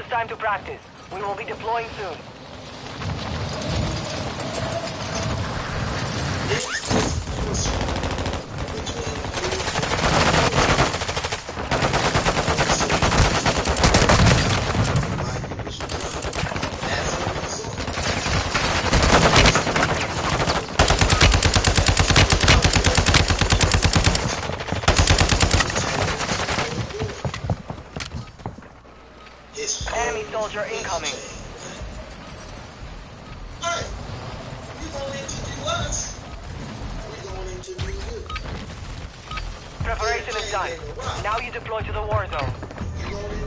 it's time to practice. We will be deploying soon. Enemy soldier incoming. Alright, you gonna interview us? We gonna interview you. Preparation is done. Now you deploy to the war zone. You gonna interview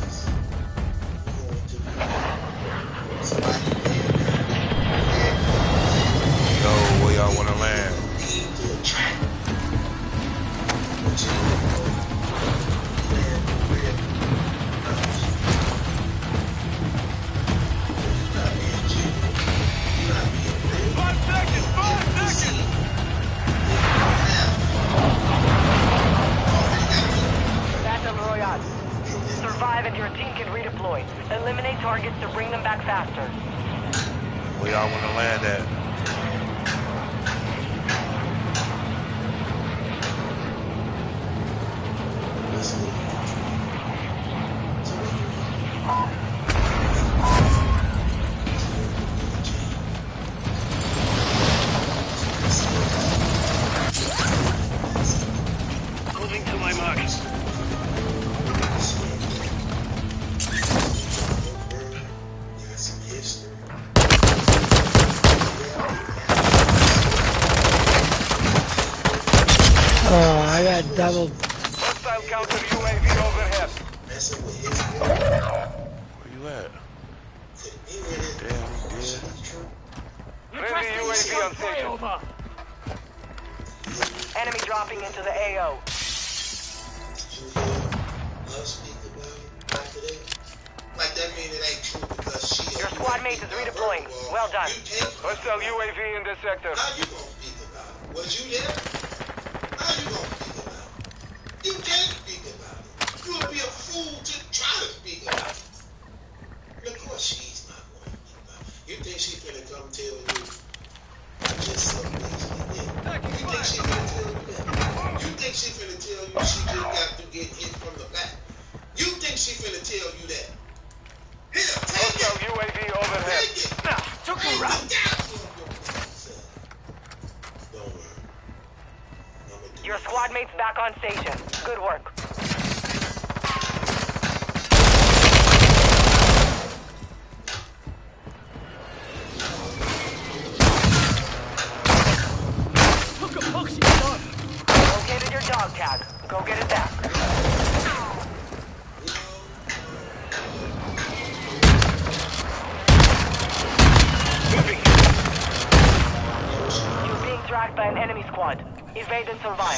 us? You gonna interview us? Somebody Yo, where y'all wanna land? Survive and your team can redeploy. Eliminate targets to bring them back faster. Where y'all wanna land at? Moving to my mark. Oh, I got doubled. Hostile counter UAV overhead. Where you at? Damn, he did. Friendly UAV on station. Enemy dropping into the AO. Like that mean it ain't true because she. Your squad mate is redeploying. Well done. Hostile UAV in this sector. How you gonna speak about it? Was you there? How you gonna speak about it? You can't speak about it. You would be a fool to try to speak about it. And of course she's not going to speak about it. You think she finna come tell you just something easily? Yeah. You think she finna tell you that? You think she finna tell you she just got to get hit from the back? You think she finna tell you that? Here, take Hostile it! UAV overhead. Take it! Nah, took a round. Don't worry. Your squad mate's back on station. Good work. Located your dog tag. Go get it back. You're being tracked by an enemy squad. Evade and survive.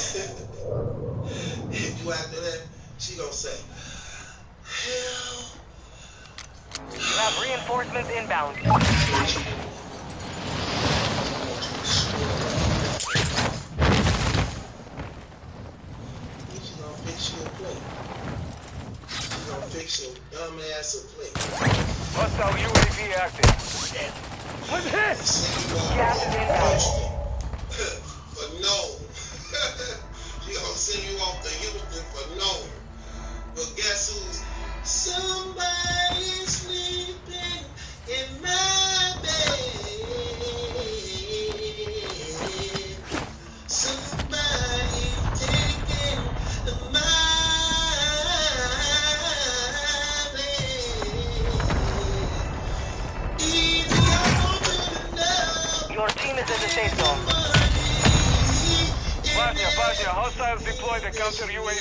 If you after that, she gonna say, hell. You have reinforcements inbound. She gonna fix you a plate. She gonna fix your dumb ass a plate. Hostile UAV active. I'm hit! Gas is inbound. For no. She gonna send you off to Houston for no. But guess who's somebody sleeping in my bed? Somebody taking my bed. Easy, I want you to know. Your team is in the safe zone. Bosnia, hostiles deploy the counter UAV.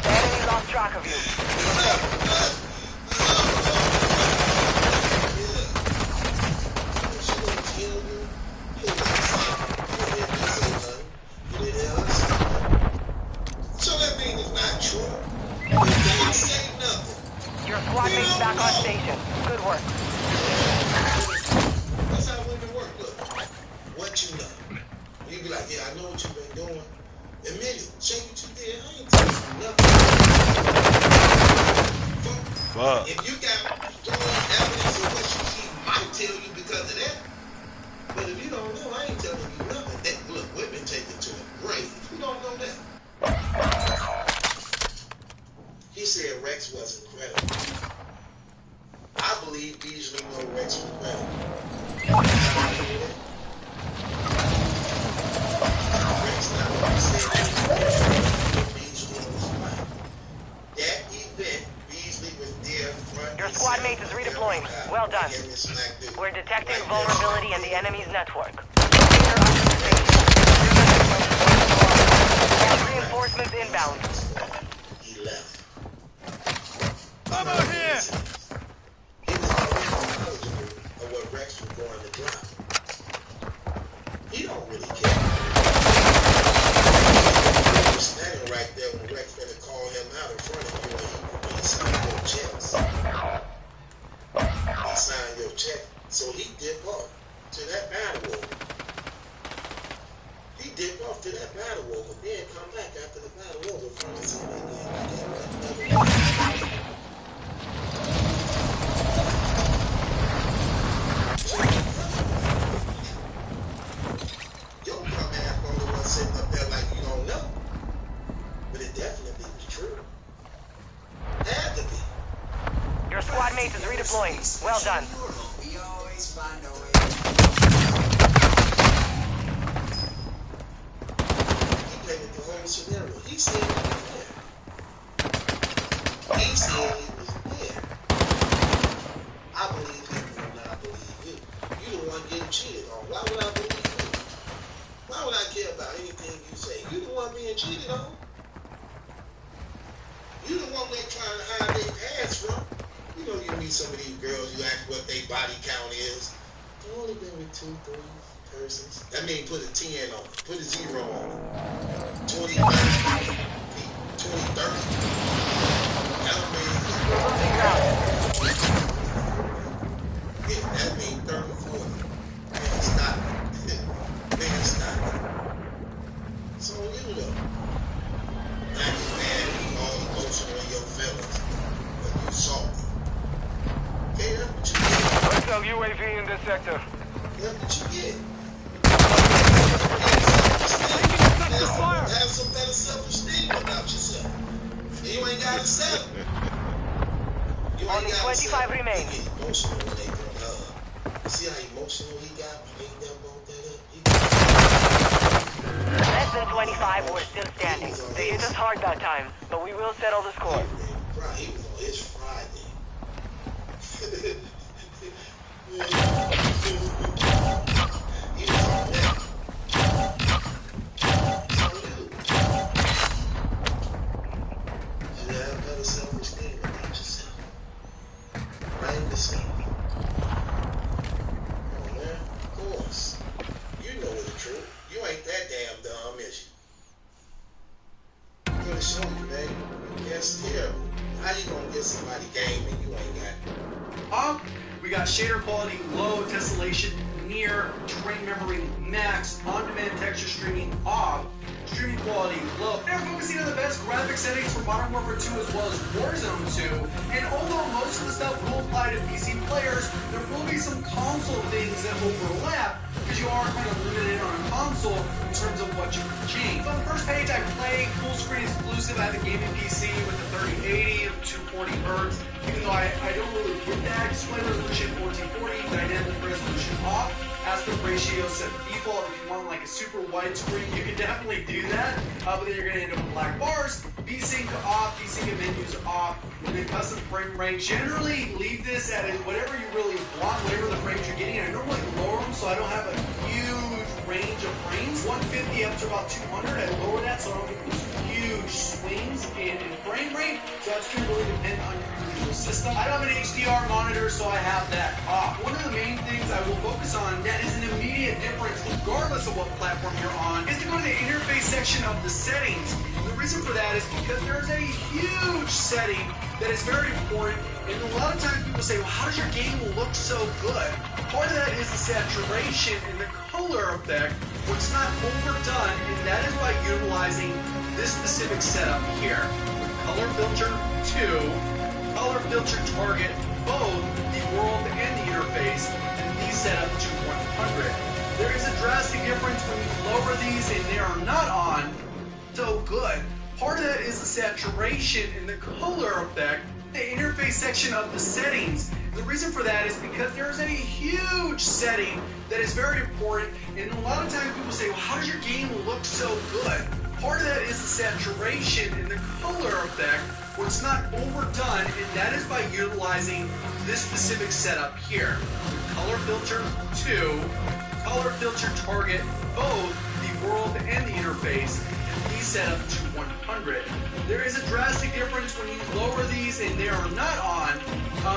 The enemy lost track of you. So that means it's not true. location. Good work. That's how women work. Look, what you know. You be like, yeah, I know what you've been doing. Admit it. Say what you did. I ain't telling you nothing. Fuck. If you got strong evidence of what she might tell you because of that, but if you don't know, I ain't telling you nothing. That, look, women take it to a grave. You don't know that. He said Rex wasn't credible. I believe Beasley know Rex was credible. Rex not what he said. Beasley was right. That event, Beasley was there front. Your squad mate is redeploying. Well done. We're detecting vulnerability in the enemy's network. Reinforcements inbound. He left. I'm out here. He was already knowledgeable of what Rex was going to drop. He don't really care. He was standing right there when Rex went to call him out in front of you and he signed your checks. He signed your check. So he dipped off to that battle war. He dipped off to that battle war, but then come back after the battle war in front of somebody again. Your dumb ass only one sitting up there like you don't know. But it definitely was true. Had to be. Your squad mate is redeploying. Well done. We always find a way. He played with the whole scenario. He said he was there. He said he was there. I believe him and I believe you. You the one getting cheated on. Why would I believe you? Why would I care about anything you say? You the one being cheated on. You the one they trying to hide their past from. You know, you meet some of these girls, you ask what their body count is. I've only been with 2, 3 persons. That means put a 10 on it. Put a 0 on it. 20, 30. 20, 30. That means, yeah, that means 30, 40. Man, stop it. Man, stop it. So, you know. Now you mad, you all emotional in your feelings. But you salty. Okay, that's what you get. Hostile UAV in this sector. That's what you get. Have some better self-esteem about yourself. And you ain't got to settle. You ain't Only gotta 25 settle. remain. They get emotional when they bring up. See how emotional he got when they done brought that up? Less than 25, we're still standing. They hit us hard that time, but we will settle the score. He was on his Friday. He was on that. You have better self-esteem about yourself. Blame yourself. Oh man, of course. You know the truth. You ain't that damn dumb, is you? I'm gonna show you, man. That's terrible. How you gonna get somebody game and you ain't got it? We got shader quality low, tessellation near, train memory max, on-demand texture streaming off, streaming quality low. They're focusing on the best graphic settings for Modern Warfare 2 as well as Warzone 2. And although most of the stuff will apply to PC players, there will be some console things that overlap because you are kind of limited on a console in terms of what you can change. So on the first page, I play full screen exclusive. I have a gaming PC with a 3080 of 240 Hz. Even though I don't really get that, display resolution 1440, dynamic resolution off, aspect ratio set to default. If you want like a super wide screen, you can definitely do that, but then you're gonna end up with black bars. VSync off, VSync and menus off, and then custom frame rate. Generally, leave this at whatever you really want, whatever the frames you're getting. I normally lower them so I don't have a huge range of frames. 150 up to about 200, I lower that so I don't get these huge swings in frame rate. So that's gonna really depend on your individual system. I don't have an HDR monitor, so I have that off. One of the main things I will focus on that is an immediate difference, regardless of what platform you're on, is to go to the interface section of the settings. reason for that is because there's a huge setting that is very important, and a lot of times people say, well, how does your game look so good? Part of that is the saturation and the color effect, where it's not overdone, and that is by utilizing this specific setup here. Color filter 2, color filter target, both the world and the interface, and these set up to 100. There is a drastic difference when you lower these and they are not on so good. Part of that is the saturation and the color effect, the interface section of the settings. The reason for that is because there's a huge setting that is very important, and a lot of times people say, well, how does your game look so good? Part of that is the saturation and the color effect, where it's not overdone, and that is by utilizing this specific setup here. Color filter 2, color filter target, both the world and the interface, and these set up to 100. There is a drastic difference when you lower these and they are not on,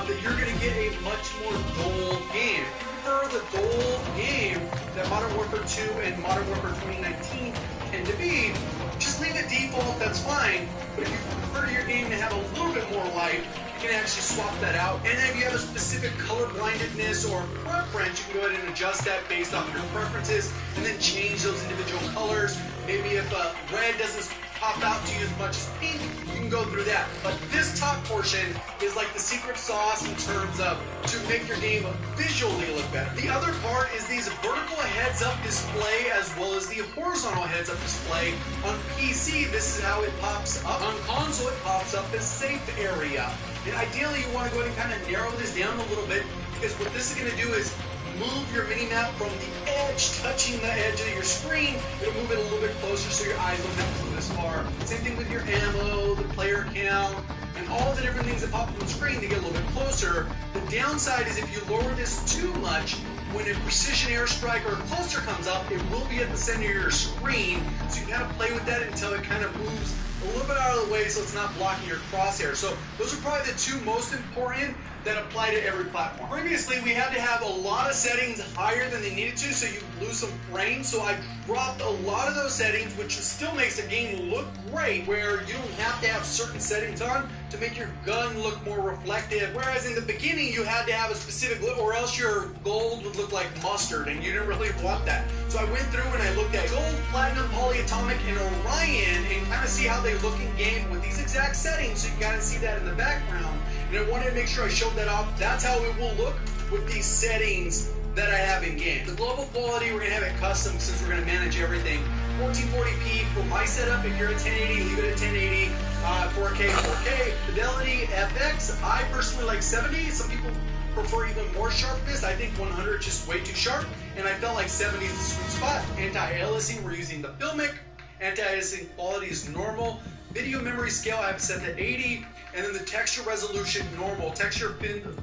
that you're going to get a much more dull game. If you prefer the dull game that Modern Warfare 2 and Modern Warfare 2019 tend to be, just leave it default, that's fine. But if you prefer your game to have a little bit more light, you can actually swap that out. And then if you have a specific color blindedness or preference, you can go ahead and adjust that based on your preferences and then change those individual colors. Maybe if red doesn't pop out to you as much as pink, you can go through that. But this top portion is like the secret sauce in terms of to make your game visually look better. The other part is these vertical heads-up display as well as the horizontal heads-up display. On PC, this is how it pops up. On console, it pops up as safe area. And ideally, you want to go ahead and kind of narrow this down a little bit, because what this is going to do is move your mini-map from the edge, touching the edge of your screen. It'll move it a little bit closer so your eyes don't have to go this far. Same thing with your ammo, the player count, and all the different things that pop up on the screen to get a little bit closer. The downside is if you lower this too much, when a precision airstrike or a cluster comes up, it will be at the center of your screen, so you can kind of play with that until it kind of moves a little bit out of the way so it's not blocking your crosshair. So those are probably the two most important that apply to every platform. Previously, we had to have a lot of settings higher than they needed to, so you lose some frames. So I dropped a lot of those settings, which still makes the game look great, where you don't have to have certain settings on to make your gun look more reflective. Whereas in the beginning, you had to have a specific look, or else your gold would look like mustard, and you didn't really want that. So I went through and I looked at gold, platinum, polyatomic, and Orion, and kind of see how they look in game with these exact settings, so you can kind of see that in the background. And I wanted to make sure I showed that off. That's how it will look with these settings that I have in game. The global quality, we're going to have it custom since we're going to manage everything. 1440p for my setup. If you're at 1080, leave it at 1080. 4K. Fidelity, FX. I personally like 70. Some people prefer even more sharpness. I think 100 is just way too sharp. And I felt like 70 is the sweet spot. Anti-aliasing, we're using the Filmic. Anti-aliasing quality is normal. Video memory scale, I have it set to 80. And then the texture resolution, normal. Texture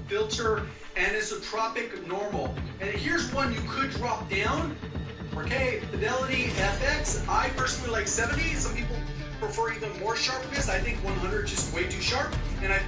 filter, anisotropic, normal. And here's one you could drop down. 4K, Fidelity, FX. I personally like 70. Some people prefer even more sharpness. I think 100 is just way too sharp. And I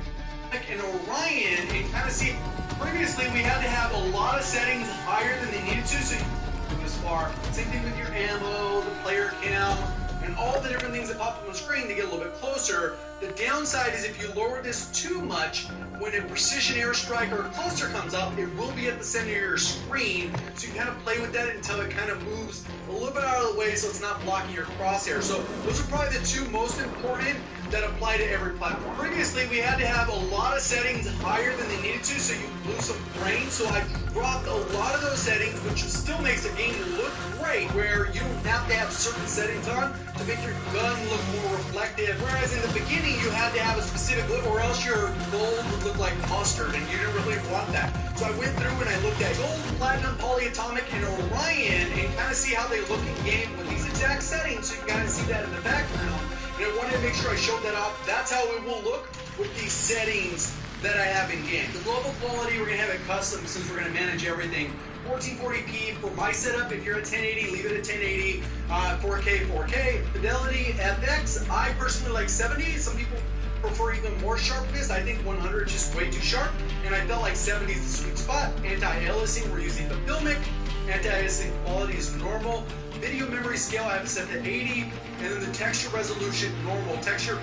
like an Orion, and kind of see, previously we had to have a lot of settings higher than they needed to, so you can go this far. Same thing with your ammo, the player count, and all the different things that pop up on the screen to get a little bit closer. The downside is if you lower this too much, when a precision airstrike or a cluster comes up, it will be at the center of your screen, so you can kind of play with that until it kind of moves a little bit out of the way so it's not blocking your crosshair. So those are probably the two most important that apply to every platform. Previously, we had to have a lot of settings higher than they needed to, so you lose some frames. So I dropped a lot of those settings, which still makes the game look great, where you don't have to have certain settings on to make your gun look more reflective. Whereas in the beginning, you had to have a specific look, or else your gold would look like mustard, and you didn't really want that. So I went through and I looked at gold, platinum, polyatomic, and Orion, and kind of see how they look in game with these exact settings, so you can kind of see that in the background. And I wanted to make sure I showed that off. That's how it will look with these settings that I have in game. The global quality, we're going to have it custom since we're going to manage everything. 1440p for my setup. If you're at 1080, leave it at 1080. 4K. Fidelity, FX. I personally like 70. Some people prefer even more sharpness. I think 100 is just way too sharp. And I felt like 70 is the sweet spot. Anti-aliasing, we're using the Filmic. Anti-aliasing quality is normal. Video memory scale I have it set to 80, and then the texture resolution normal, texture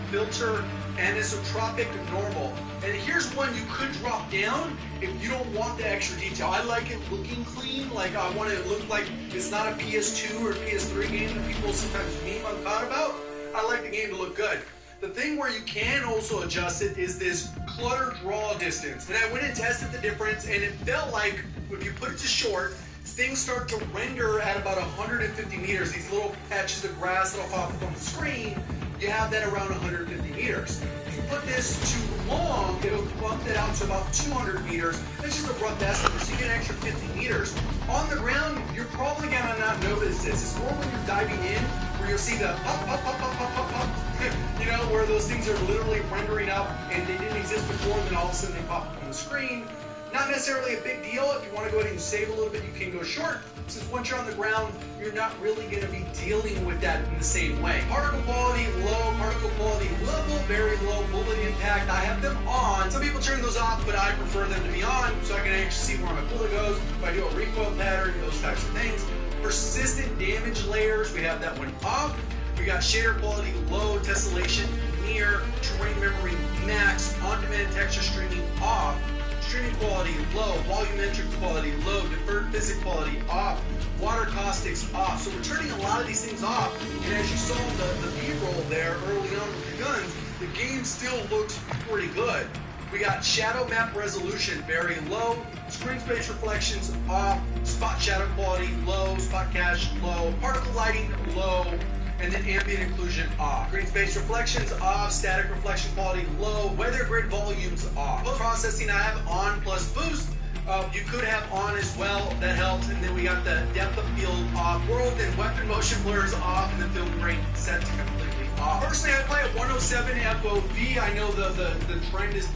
filter anisotropic normal. And here's one you could drop down if you don't want the extra detail. I like it looking clean, like I want it to look like it's not a PS2 or PS3 game that people sometimes meme on COD about. I like the game to look good. The thing where you can also adjust it is this clutter draw distance. And I went and tested the difference, and it felt like if you put it to short, things start to render at about 150 meters. These little patches of grass that'll pop up on the screen, you have that around 150 meters. If you put this too long, it'll bump that out to about 200 meters. That's just a rough estimate, so you get an extra 50 meters. On the ground, you're probably gonna not notice this. It's more when you're diving in, where you'll see the pop, pop, pop, pop, pop, pop, pop. You know, where those things are literally rendering up and they didn't exist before, and then all of a sudden they pop up on the screen. Not necessarily a big deal. If you want to go ahead and save a little bit, you can go short. Since once you're on the ground, you're not really going to be dealing with that in the same way. Particle quality low, particle quality level, very low, bullet impact. I have them on. Some people turn those off, but I prefer them to be on so I can actually see where my bullet goes, if I do a recoil pattern, those types of things. Persistent damage layers, we have that one off. We got shader quality low, tessellation near, terrain memory max, on-demand texture streaming off. Streaming quality low, volumetric quality low, deferred physics quality off, water caustics off. So we're turning a lot of these things off, and as you saw the B-roll there early on with the guns, the game still looks pretty good. We got shadow map resolution very low, screen space reflections off, spot shadow quality low, spot cache low, particle lighting low, and then ambient occlusion off. Green space reflections off, static reflection quality low, weather grid volumes off. Post processing I have on plus boost. You could have on as well, that helps. And then we got the depth of field off, world and weapon motion blurs off, and the film grain set to completely off. Personally, I play at 107 FOV. I know the trend is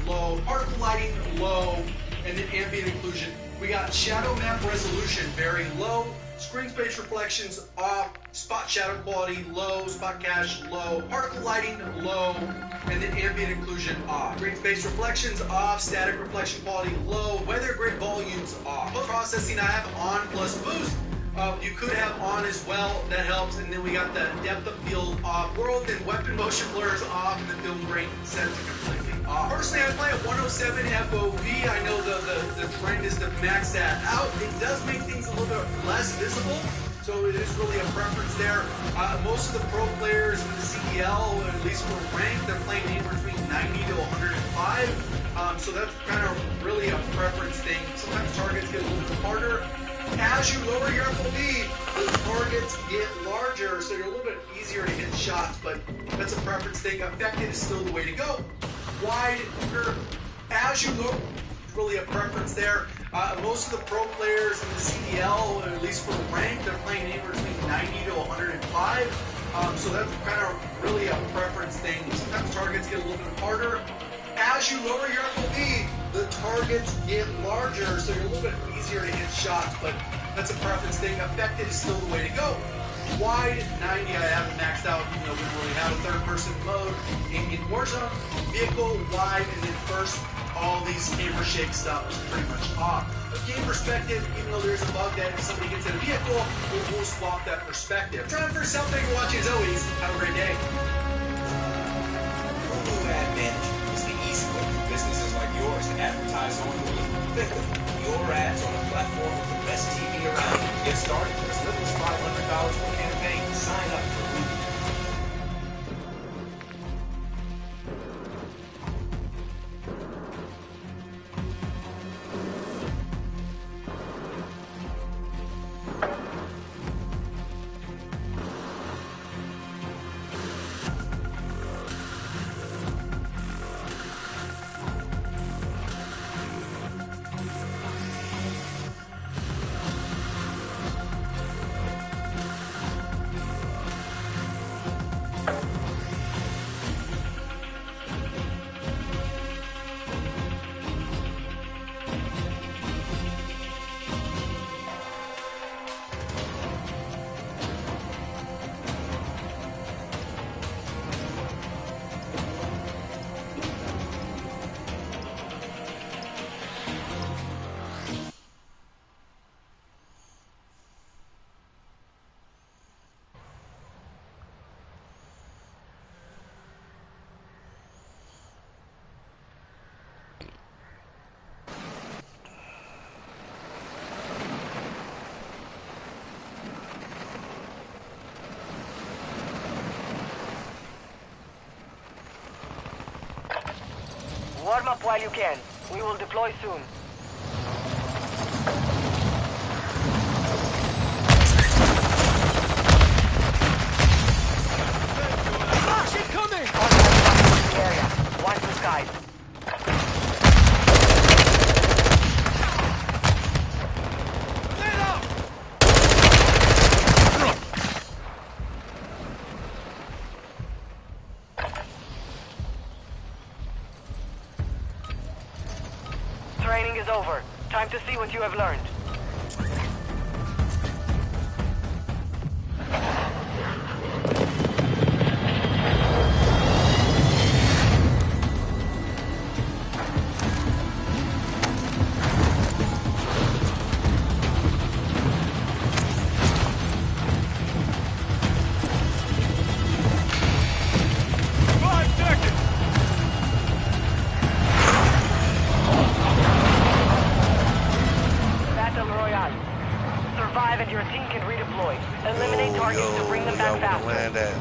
low, particle lighting low, and then ambient occlusion. We got shadow map resolution very low, screen space reflections off, spot shadow quality low, spot cache low, particle lighting low, and then ambient occlusion off. Green space reflections off, static reflection quality low, weather grid volumes off. Post processing I have on plus boost. You could have on as well, that helps. And then we got the depth of field off, world and weapon motion blurs off, and the film grain set to completely off. Personally, I play at 107 FOV. I know the trend is to max that out. It does make things a little bit less visible, so it is really a preference there. Most of the pro players in the CDL, at least for rank, they're playing anywhere between 90 to 105. So that's kind of really a preference thing. Sometimes targets get a little bit harder. As you lower your FOV, the targets get larger, so you're a little bit easier to hit shots, but that's a preference thing. Affected is still the way to go. Wide, as you look, really a preference there. Most of the pro players in the CDL, at least for rank, they're playing anywhere between 90 to 105. So that's kind of really a preference thing. Sometimes targets get a little bit harder. As you lower your FOV, the targets get larger, so you're a little bit easier to hit shots, but that's a preference thing. Affected is still the way to go. Wide, 90, I haven't maxed out. We don't really have a third-person mode in Warzone. Vehicle, wide, and then first, all these camera shake stuff is pretty much off. A game perspective, even though there's a bug that if somebody gets in a vehicle, we'll swap that perspective. Trying for yourself, thank you for watching as always. Have a great day. Ad management is the easy way for businesses like yours to advertise on your ads on a platform with the best TV around. Get started for as little as $500 per campaign. Sign up for while you can. We will deploy soon. Flash incoming! Contact the area. Watch the skies. Training is over. Time to see what you have learned. Battle Royale. Survive and your team can redeploy. Eliminate targets to bring them back faster. Land at.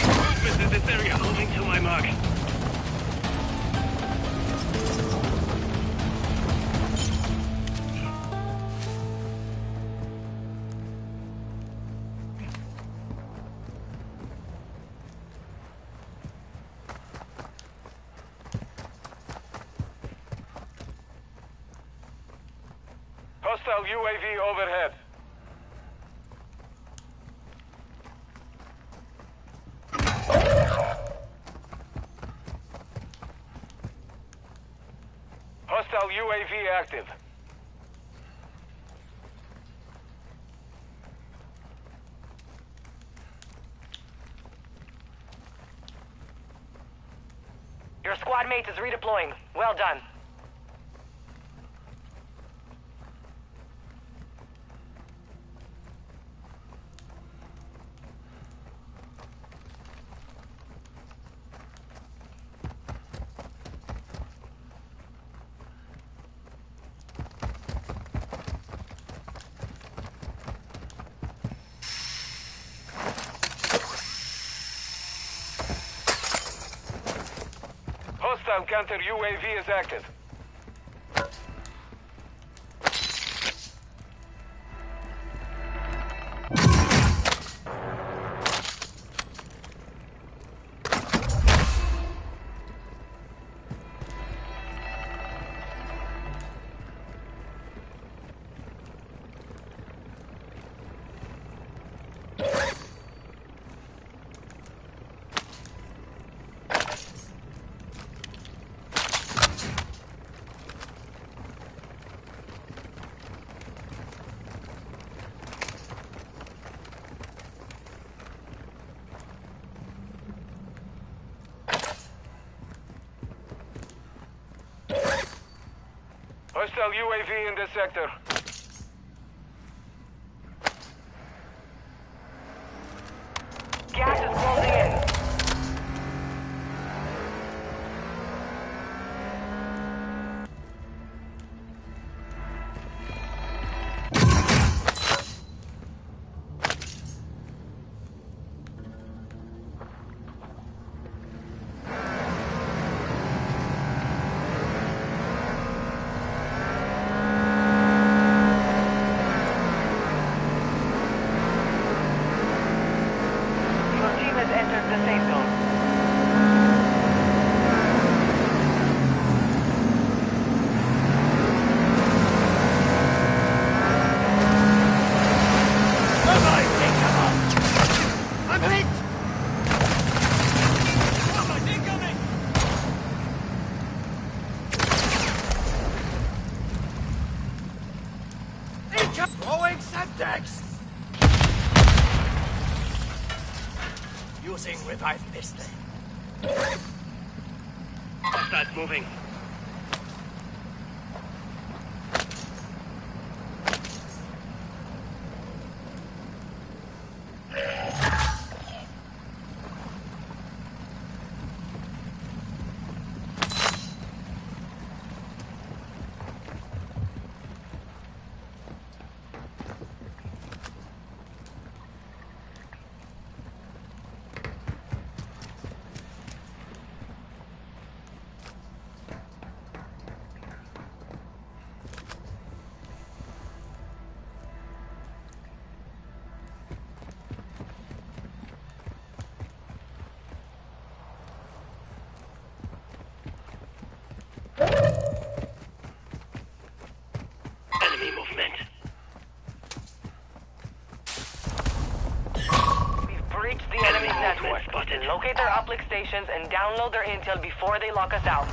Movement in this area. Moving to my mark. Hostile UAV overhead. Hostile UAV active. Your squad mate is redeploying. Well done. Hostile counter UAV is active. Hostile UAV in this sector. Gas is closing in. Your team has entered the safe zone. I'm hit! Someone incoming! Throwing Semtex! Using revive pistol. Hostiles moving. locate their uplink stations and download their intel before they lock us out.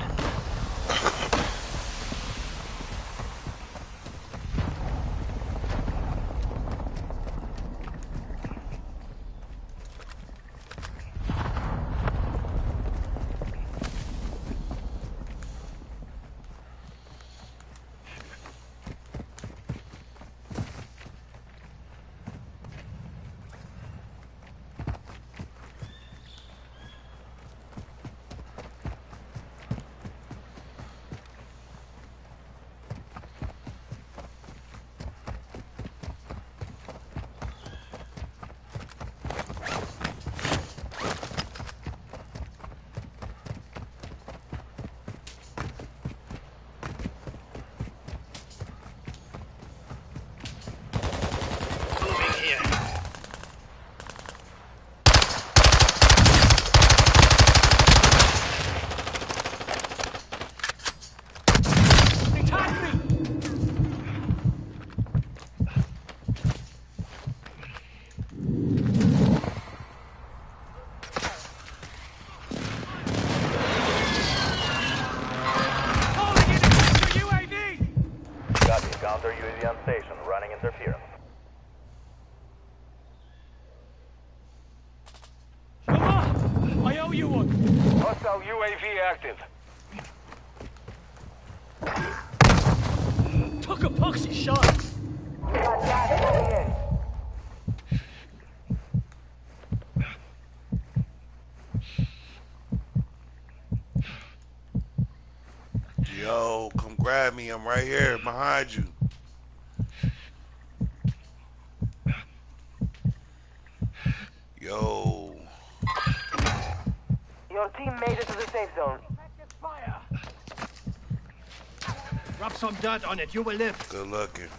Counter UAV on station, running interference. Come on! I owe you one! Hostile UAV active. Took a poxy shot! Yo, come grab me. I'm right here behind you. Yo. Your team made it to the safe zone. Fire! Rub some dirt on it, you will live. Good looking.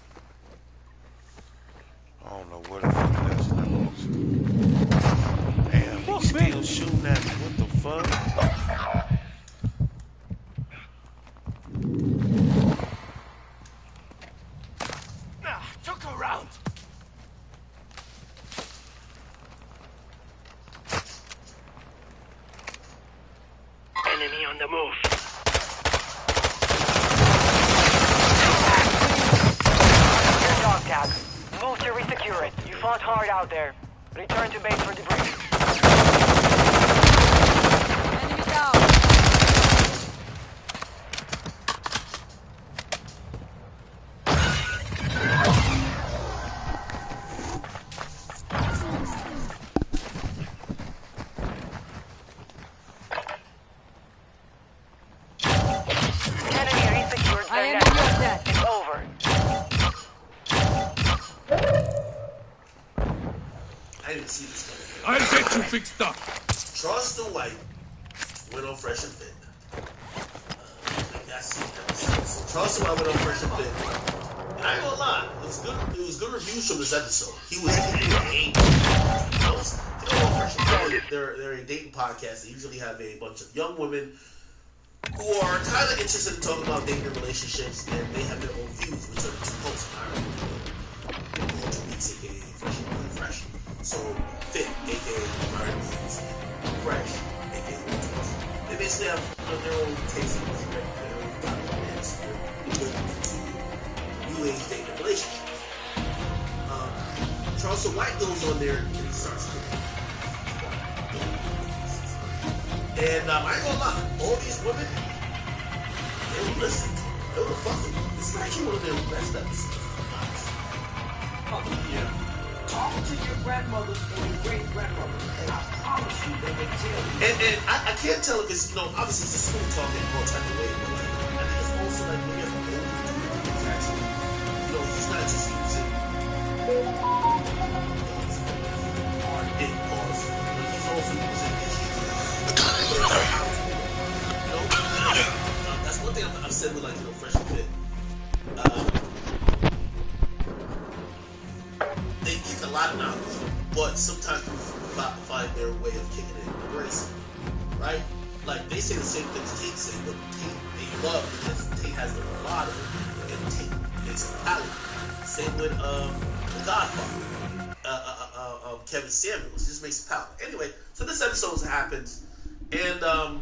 I don't know what the fuck that's like. Damn, he's still shooting at me. What the fuck? Took a round. Enemy on the move. Your dog tag. Move to resecure it. You fought hard out there. Return to base for debrief. Enemy down. Enemy resecured I their am network. your death. It's over. I didn't see this coming. I'll get you fixed up. Trust the White went on Fresh and Fit. Trust the White went on Fresh and Fit. And I ain't gonna lie, it was good reviews from this episode. He was dating. Fresh and Fit, they're a dating podcast. They usually have a bunch of young women who are kind of interested in talking about dating and relationships, and they have their own views, which are the two hosts. aka Fresh and Fresh. So Fit, aka Iron Beans, Fresh, aka Ultras. They basically have their own taste in their own documents, new age dating and relationships. Charles White goes on there and he starts cooking. And I ain't gonna lie, all these women, they would listen to him. They would fuck with him. This is actually one of their best episodes. Yeah. Talk to your grandmothers and your great-grandmothers, and I promise you they will tell you. And I can't tell if it's, obviously it's a smooth talking all type of way, but like, I think it's also like when you're older, he's actually, he's not just using hard dick pause, but he's also using issues. That's one thing I've said with like, Fresh and Fit. They kick a lot of knowledge, but sometimes people find their way of kicking it in the race, right? Like, they say the same things Tate say, but Tate they love because Tate has the bravado and Tate makes a palate. Same with The Godfather. Kevin Samuels. He just makes it power. Anyway, so this episode happens, and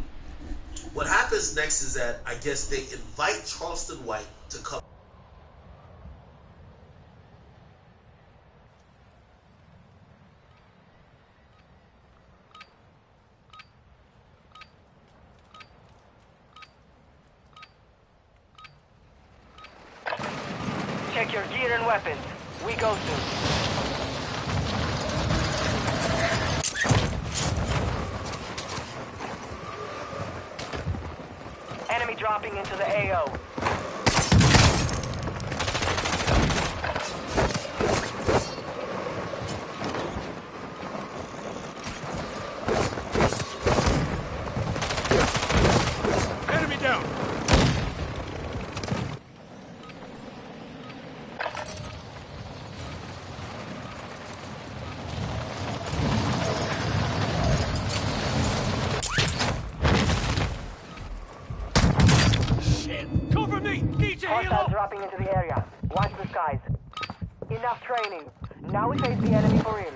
what happens next is that I guess they invite Charleston White to come. Check your gear and weapons. We go soon. Enemy dropping into the AO. Enemy down. Cover me! Need to heal Hostiles up! dropping into the area. Watch the skies. Enough training. Now we face the enemy for real.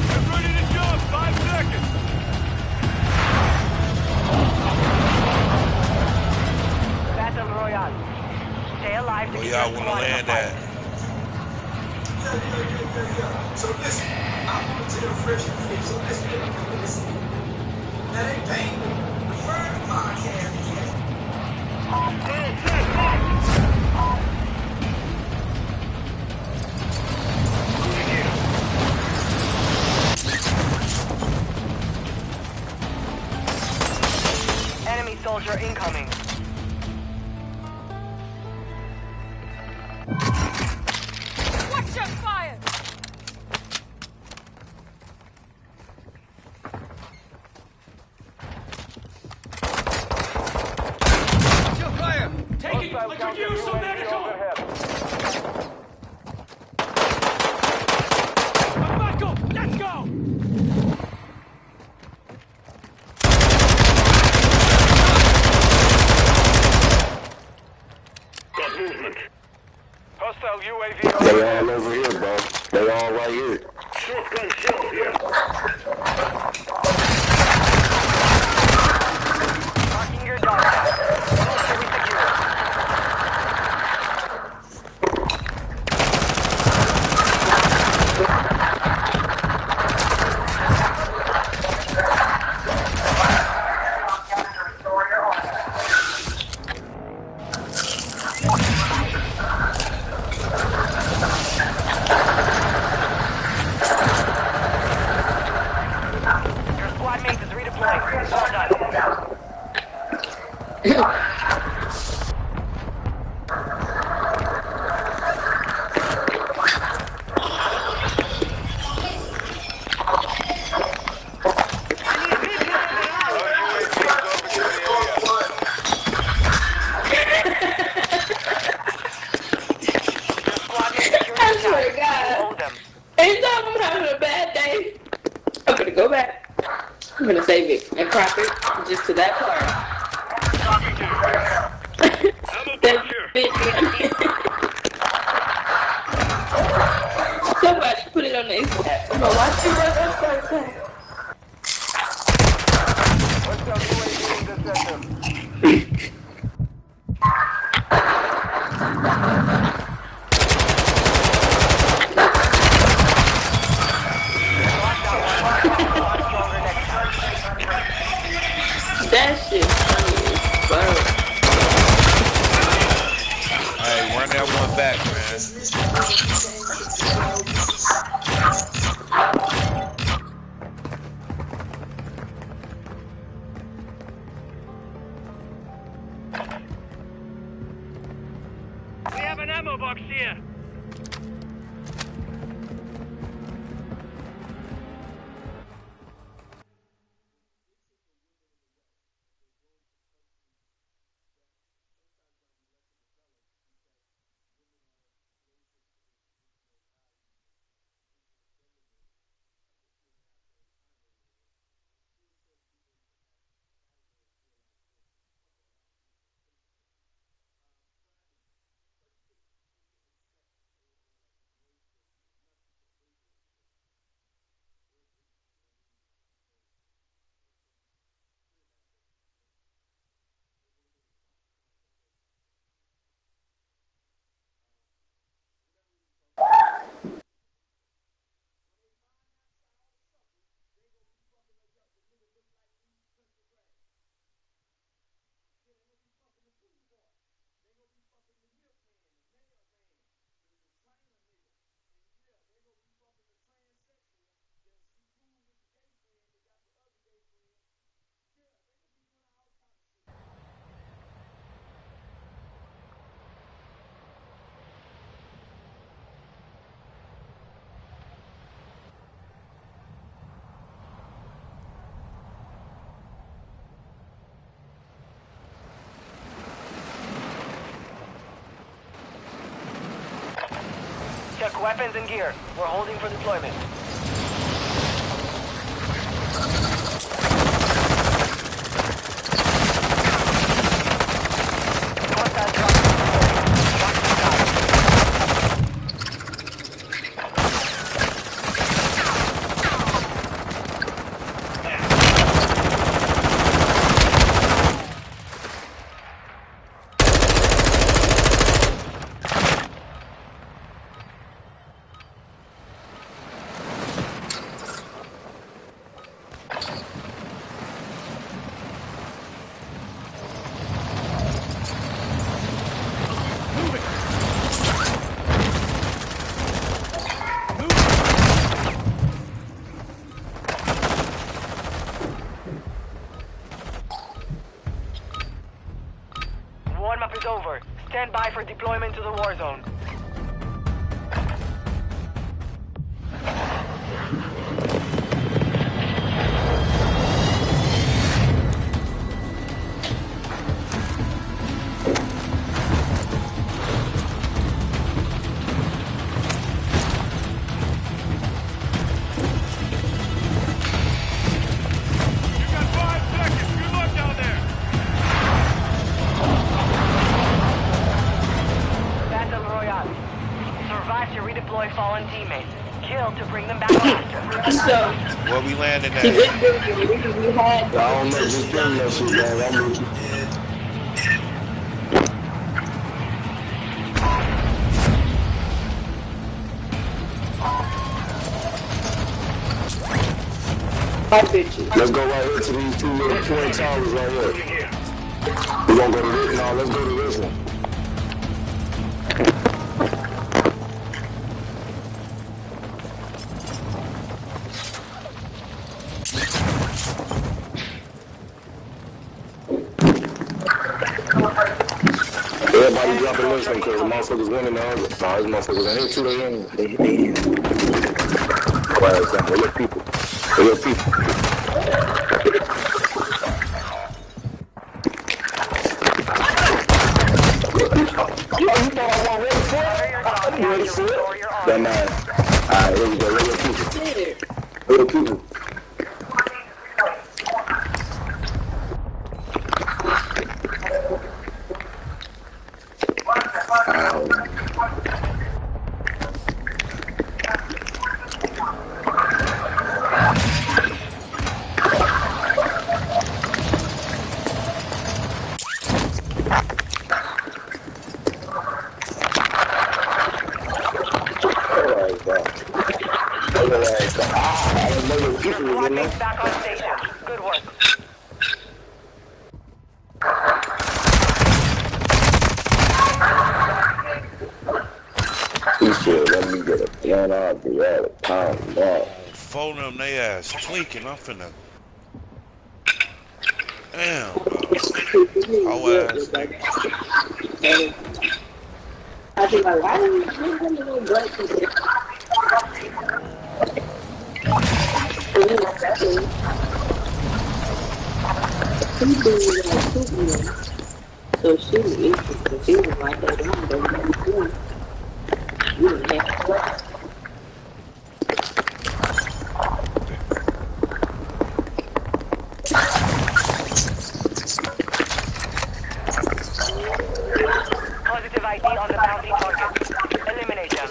Get ready to jump! 5 seconds! Battle Royale. Stay alive to Where get y'all your wanna squad in the land fight. at? Yeah. So listen, I want to tell Fresh and Fit. So listen. That ain't pain. The Further podcast, yeah. Enemy soldier incoming. Watch your fire! Watch your fire! Take it! I could use some medical! Back up! Let's go! Got movement. Hostile UAV They all over here, bro. They all right here. Shotgun shell here. Marking your dog tag. Military secure. Your squad mate is redeploying. Well done. I swear to God. Anytime I'm having a bad day, I'm gonna go back. I'm gonna save it and crop it just to that part. That bit. Somebody put it on the Instagram. I'm gonna watch you run that first time. That shit funny as fuck. Hey, run that one back, man. We have an ammo box here. Check weapons and gear. We're holding for deployment. Hostile drop. Watch the sky. Warm-up is over. Stand by for deployment to the war zone. Redeploy fallen teammates. Kill to bring them back faster. So, where we landing at? we had. I don't know, just doing that shit, man. I'm with you. Let's go right here to these two little twin towers right here. We're gonna go to this. No, let's go to this one. Everybody dropping this one because the motherfuckers winning the other. Nah, these motherfuckers ain't here too. They in. Quiet down. Where your people? Where your people? You thought I wasn't ready for it? I'm ready for it. That man. Alright, here we go. Where your people? Where your people? Back on station. Good work. He said, let me get a gun out the other pound dog. Phone them, they ass tweaking. I'm finna. Damn. Our ass nigga. I think like, why do you go break this? So she was interested. She was like that. You didn't have to work. Positive ID on the bounty target. Eliminate them.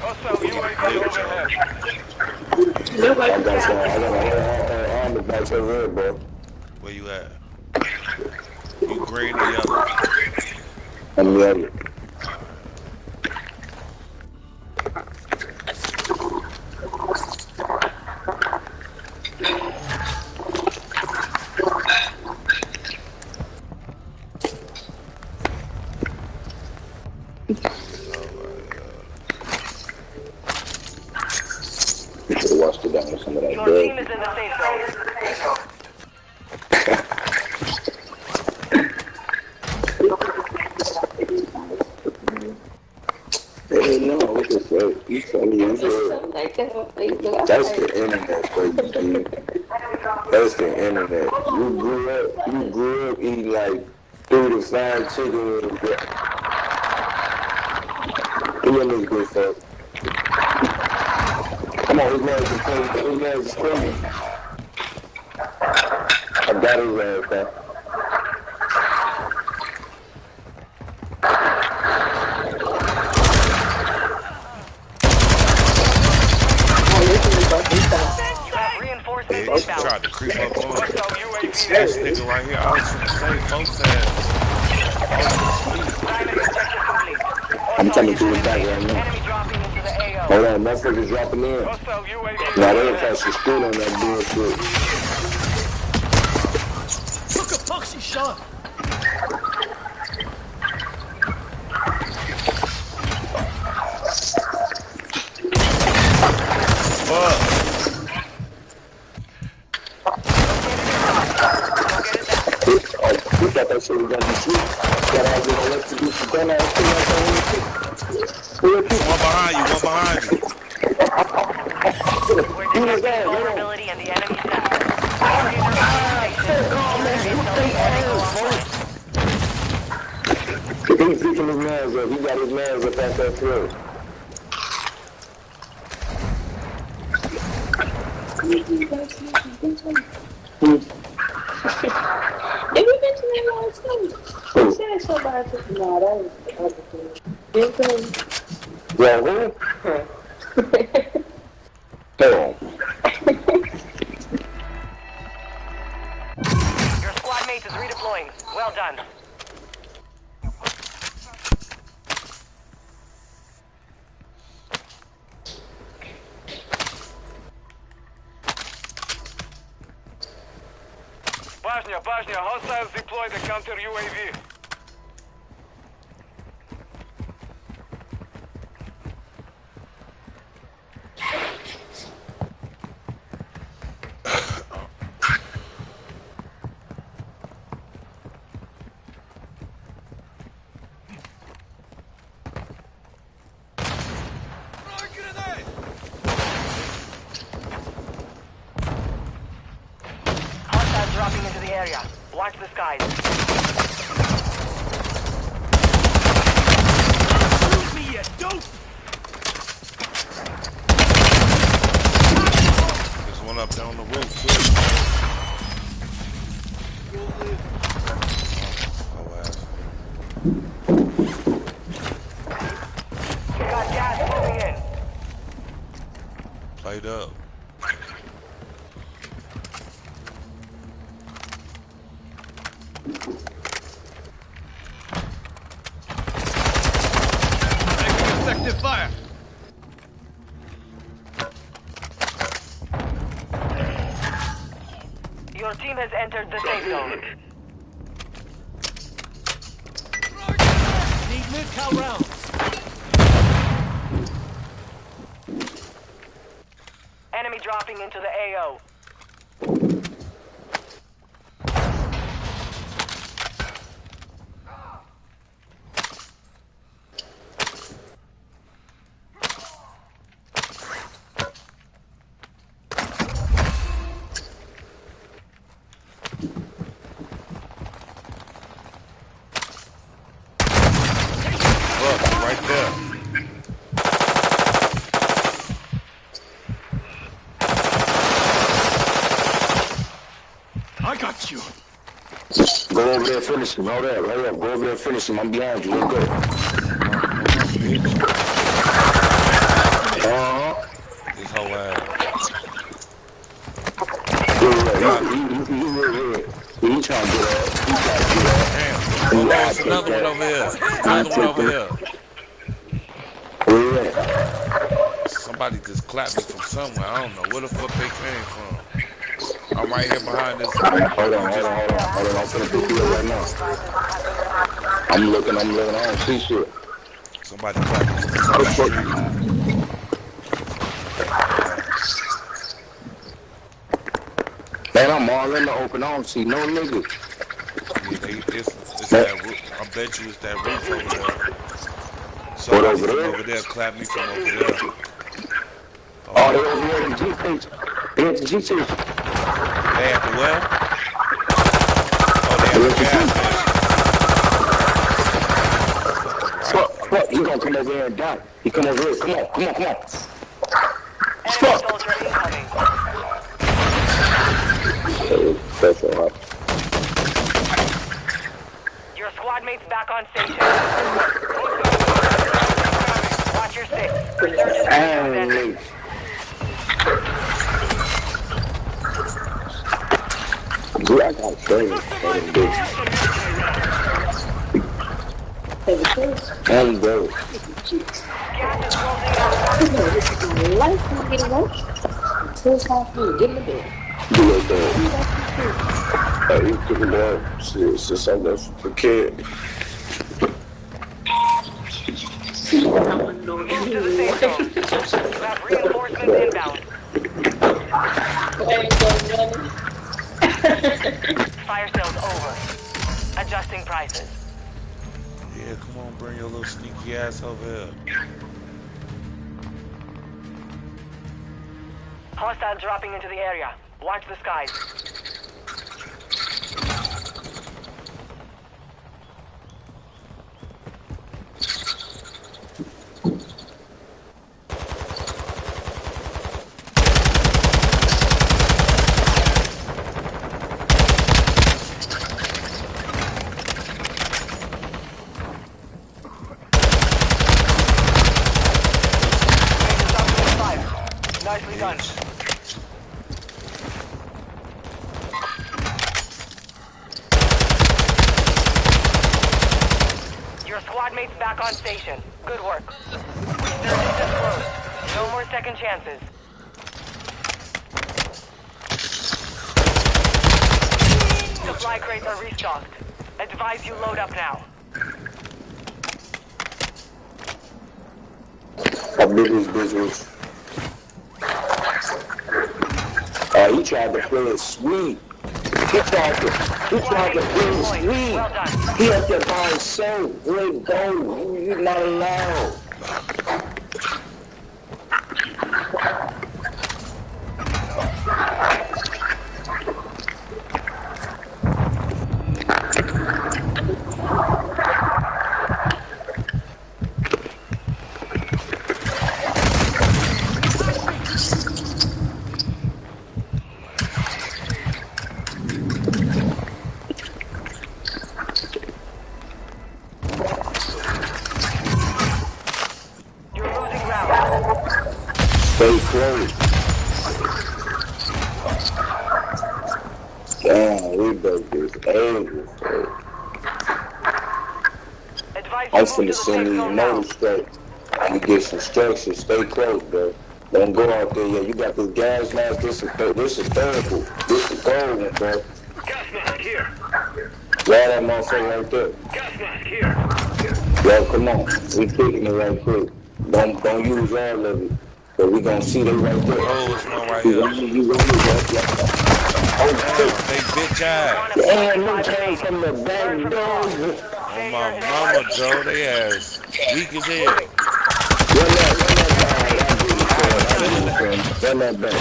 Hostile UAV overhead. I got the back over here, bro. Where you at? You green or yellow? I'm yellow. Your team is in the safe zone. Hey, no, what the fuck? You tell me that's the internet for you, dude. That's the internet. You grew up eating like 3 to 5 chicken. Who in this good fuck? Come on, his man is crazy. His man is crazy. I got his ass, man. Bitch, tried to creep up on me. This nigga right here, I was gonna say, folks ass. I'm telling you back right now. Hold on, motherfuckers dropping in. Now they catch the school on that bullshit. Look at Foxy shot. Fuck. We thought that shit was gonna be sweet. Got all the rest to do some gun ass shit like that. One behind you, one behind you. We're detecting vulnerability in the enemy sector. He's picking his mans up. He got his mans up at that throat. Did we mention that last time? You said somebody took no, that was the other thing. Yeah, who? Hold on. Your squad mate is redeploying. Well done. Bosnia, hostiles deploy the counter UAV. Hostiles dropping into the area. Watch the skies. Shoot me, you dope! There's one up there on the roof, too. Oh, ass. You got gas moving in. Played up. Effective fire! Your team has entered the safe zone. Need mid-cal rounds. Enemy dropping into the AO. Look, right there. I got you. Go over there and finish him. Hold up, hurry up. Go over there and finish him. I'm behind you. Let's go. This whole ass. He trying to get up. Damn. Oh, there's another one over here. Another one over here. Where at? Somebody just clapped me from somewhere. I don't know where the fuck they came from. I'm right here behind this. Hold on. I'm finna pick you up right now. I'm looking. I don't see shit. Somebody clapped me from the street. Man, I'm all in the open. I don't see no niggas. Yeah, it's that roof. I bet you it's that roof over there. Somebody from over there clapped me from over there. Oh, they over here at the G-Page. They at the G-Page. They at the well? Oh, they at the gas station. Fuck, he gonna come over here and die. He come over here. Come on. Enemy soldier incoming. That's alright. Your squad mates back on station. Watch your six. Resurgence ending. Dude, I got training for them bitch. I'm broke. Gas is closing out. Do like that. You took it down. Shit, since I'm left for kid. Move to the safe zone. You have reinforcements inbound. Fire sales over. Adjusting prices. Yeah, come on, bring your little sneaky ass over here. Hostile dropping into the area. Watch the skies. Nicely done. Your squad mates back on station. Good work. Resurgence is closed. No more second chances. Supply crates are restocked. Advise you load up now. How big this bitch was? He tried to play it sweet. He tried to play it sweet. Well done. He up there by himself. Let go. You're not allowed. Stay close. Damn, we broke this angel. I'm finna send you a motor straight. You get some structure. Stay close, bro. Don't go out there yet. You got this gas mask. This is terrible. This is gold one, bro. Gas mask here. Grab that motherfucker right there. Gas mask here. Yo, come on. We kicking it right quick. Don't use all of it. But we gonna see them right there. Oh, it's one right here. Big bitch ass. Damn, you came from the back door. Oh, my mama, Joe, they ass weak as hell. Run that back.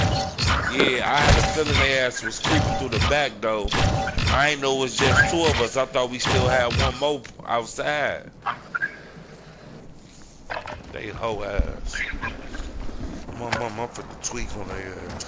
Yeah, I had a feeling their ass was creeping through the back, though. I ain't know it was just two of us. I thought we still had one more outside. They hoe ass. I'm for the tweak on their ass.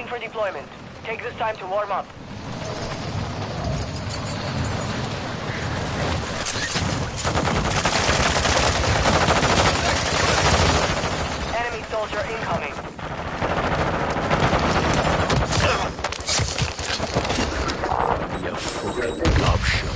Prepping for deployment. Take this time to warm up. Enemy soldier incoming. You fucking option.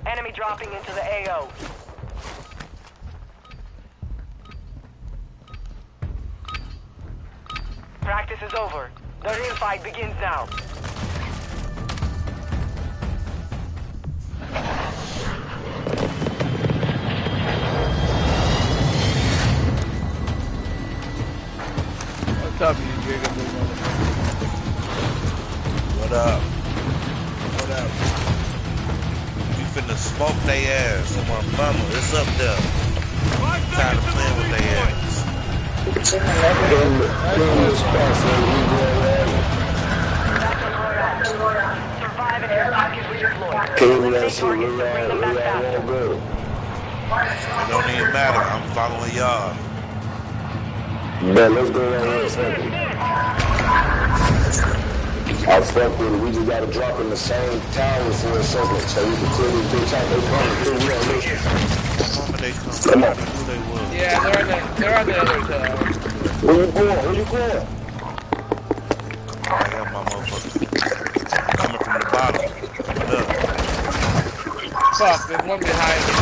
Enemy dropping into the AO. Practice is over. The real fight begins now. What's up, you Jigga? What up? What up? We finna smoke they ass on my mama. It's up there. Tired of playing with they ass. Survive and your luck is redeployed. It don't even matter. I'm following y'all. But let's go right here a second. I fuck with it. We just gotta drop in the same tower for a second so we can clear this bitch out. They coming through. We don't listen. Come on. Yeah, they're on the other side. Where you going? Where you going? I am my motherfucker. Coming from the bottom. Coming up. Fuck, there's one behind me now.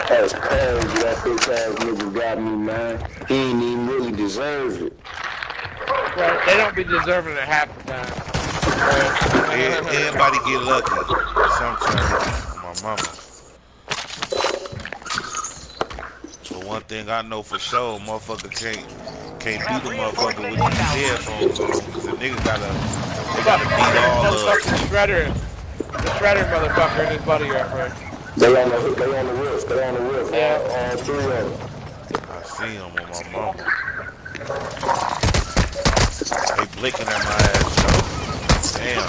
That's crazy. That bitch ass nigga got me, man. He ain't even really deserve it. Well, they don't be deserving it half the time. Everybody get lucky. Sometimes, my mama. But one thing I know for sure, motherfucker can't beat a motherfucker with these headphones on. Cause the nigga gotta beat all the shredder. The shredder motherfucker and his buddy are right. They on the roof. They on the roof. Yeah. All three of them. I see them on my mama. They blinking at my ass. Damn.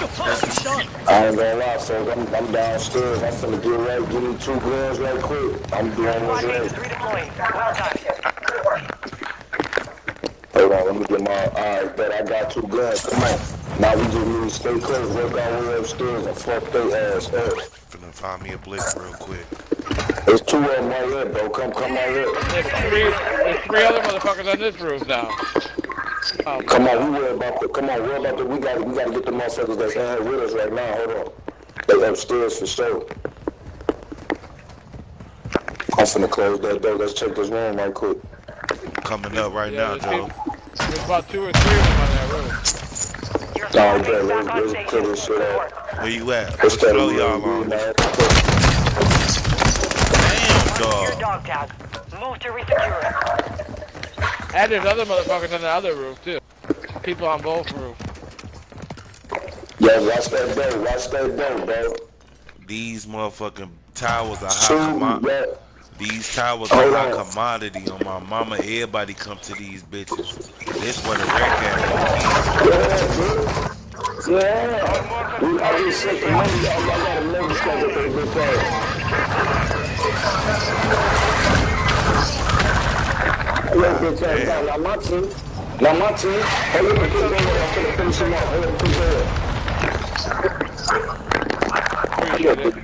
I ain't gonna lie, folks. I'm downstairs. I'm finna get ready. Give me 2 guns right quick. I'm doing what's right. Hold on, let me get my... Alright, bet I got 2 guns. Come on. Now we just need to stay close, work our way upstairs and fuck their ass up. Finna find me a blick real quick. There's 2 of them right here, bro. Come right here. There's 3 other motherfuckers on this roof now. Oh, come on, we worry about the. Come on, worry about the. We gotta get the motherfuckers that's in here with us right now. Hold on, they upstairs for sure. I'm finna close that door. Let's check this room right quick. Coming up right now, Joe. There's about 2 or 3 of them on that roof. Alright, bro, let's clear this shit out. Where you at? Let's slow y'all on. Damn, dog. Your dog tag. Move to resecure it. And there's other motherfuckers on the other roof too. People on both roofs. Yo, watch that door, bro. These motherfucking towers are high commodity. These towers are high commodity on my mama. Everybody come to these bitches. This where the wreck at. Yeah. I just sent the money. I got a money schedule for the good part. Not my team. Hold up, I'm gonna finish him off. Hold up,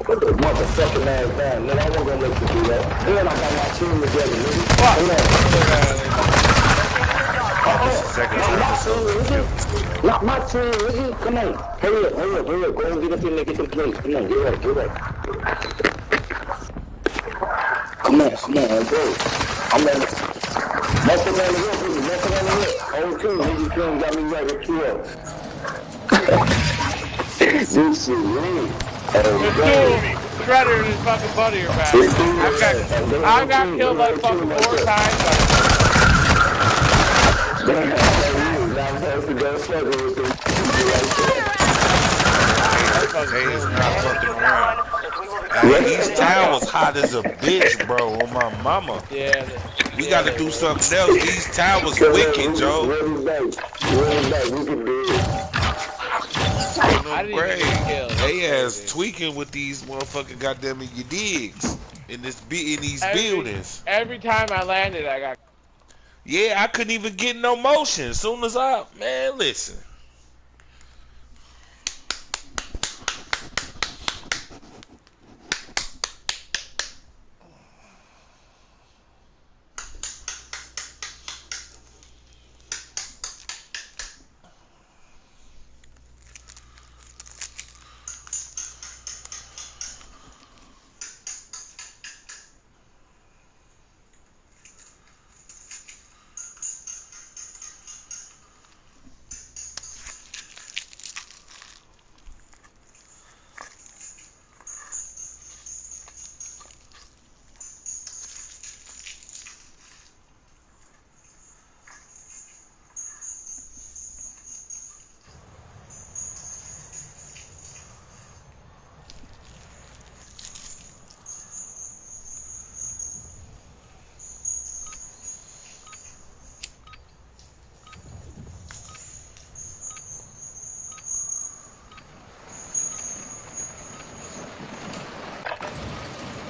put the motherfucking ass down. Man, I wasn't gonna let you do that. And I got my team together, nigga. Not my team, nigga. Come on. Hurry up. Go and get up here and get them plates. Come on, get up. Come on, bro. I'm ready. Nothing on the roof. Whole team, nigga, team got me right with 2 up. This shit, man. Shredder and his fucking buddy are back. I've got killed like fucking 4 times. Hey, East Town was hot as a bitch, bro. On my mama. Yeah. We gotta do something else. East Town was wicked, Joe. I didn't even get killed. They ass tweaking with these motherfucking goddamn it, you digs in these buildings. Every time I landed, I got. Yeah, I couldn't even get no motion. As soon as man, listen.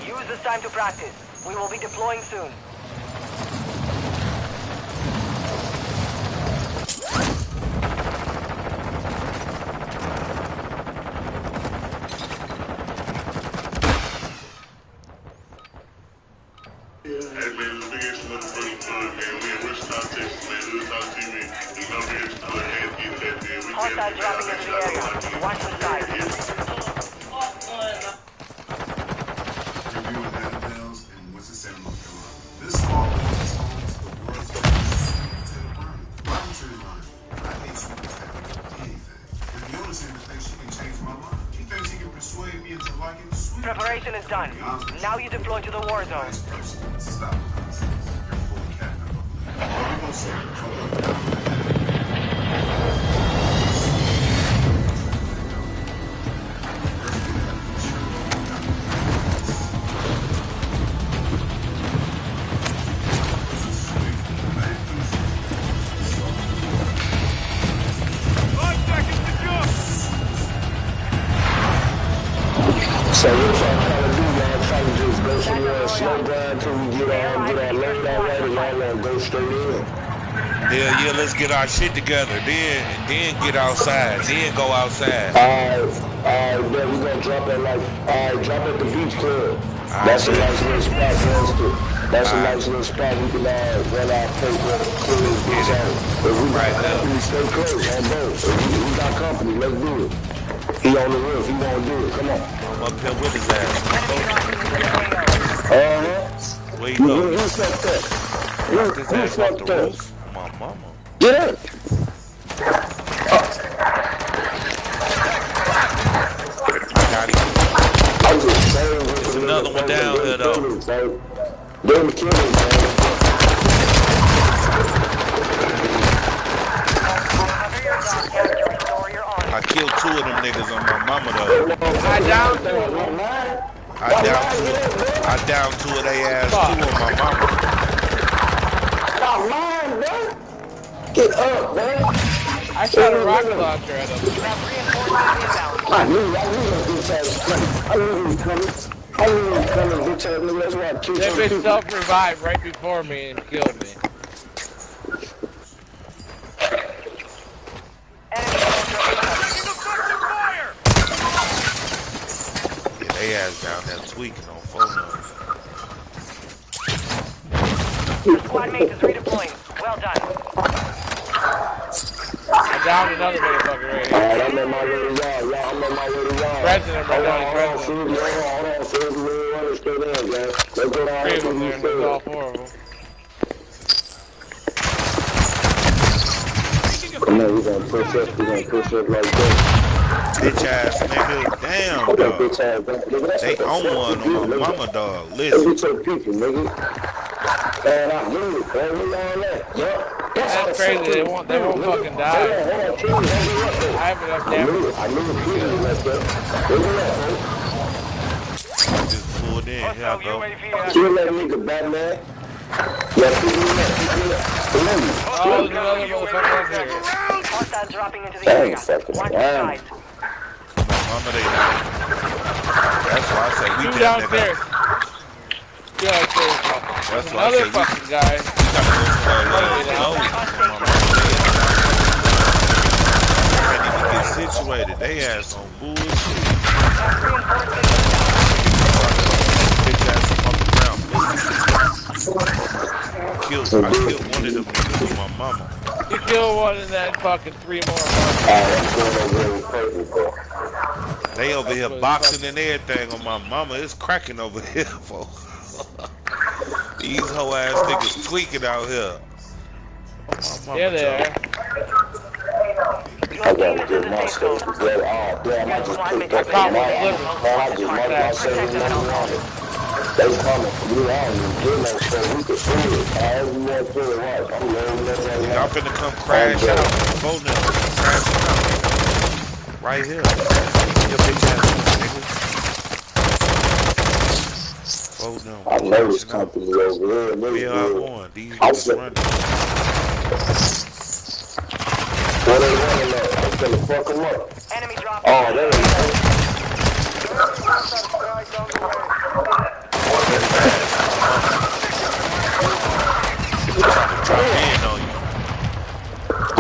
Use this time to practice. We will be deploying soon. Hostile dropping into the area. Watch the side. This small business owns the world's largest cemetery burning. Ryan said, I hate sweetness anything. If the owner seems to think she can change my mind. She thinks she can persuade me into liking sweet. Preparation is done. Now you deploy to the war zone. Stop the nonsense. You're full of cat. What are we gonna say? So what y'all trying to do, y'all trying to just go somewhere slow down till we get our load already, y'all gonna go straight in. Yeah, let's get our shit together, then get outside, then go outside. Alright, then we gonna drop at the beach club. That's a nice little spot for us to. That's a nice little spot we can run our paper, clear this bitch out. If we got company, stay close on both. If we got company, let's do it. He on the roof, he won't do it. Come on. I'm up here with his ass. Where you go? You fucked up. His ass off the roof? My mama. Get up. Got him. There's another one down here though. They're killing man. I killed 2 of them niggas on my mama though. I downed 2 of them. I downed 2 of they ass 2 on my mama. Stop lying, bro. Get up, man. I shot a rocket launcher at him. I knew he was coming. Bitch ass nigga. That's why I killed that bitch self-revived right before me and killed me. They ass down there tweaking on phone. Squad mate is redeploying. Well done. I downed another motherfucker right here. Alright, I'm on my way to y'all. I'm on my way to y'all. President, bro. Hold on, Stay in, guys. Let's go down here. There's all 4 of them. Come on, we're gonna push up like that. Bitch ass nigga, damn dog. They own one on my mama dog. Listen. That's crazy. They won't fucking die. I have enough damage. just pulled in. Here I go. Kill that nigga, Batman. Yeah, keep me up. Oh, there's another motherfucker up here. Hostiles dropping into the That area. ain't fucking Watch around. the skies. Mama, they not. That's why I say we Two damn downstairs. Two downstairs. That's why I Another say fucking guy. we gotta go for can't even get situated. They ass on bullshit. Bitch ass up the ground. I killed one of them niggas with my mama. You killed one and then fucking three more. They over here boxing and everything on my mama. It's cracking over here, folks. These hoe ass niggas tweaking out here. Yeah, they are. I gotta get my stuff together. Oh, damn, I just picked up my life. I just marked myself in the water. They coming for me. I don't even get no stuff. We can see it. However you want to do it, right? I'm loading up right now. Y'all finna come crash out. Phone them. Crash out. Right here. Your bitch ass nigga. Phone them. I know this company over here. Yeah, I'm on. These niggas running. Where they running at? I'm finna fuck them up. Enemy dropping. Oh, there they Drop in on you.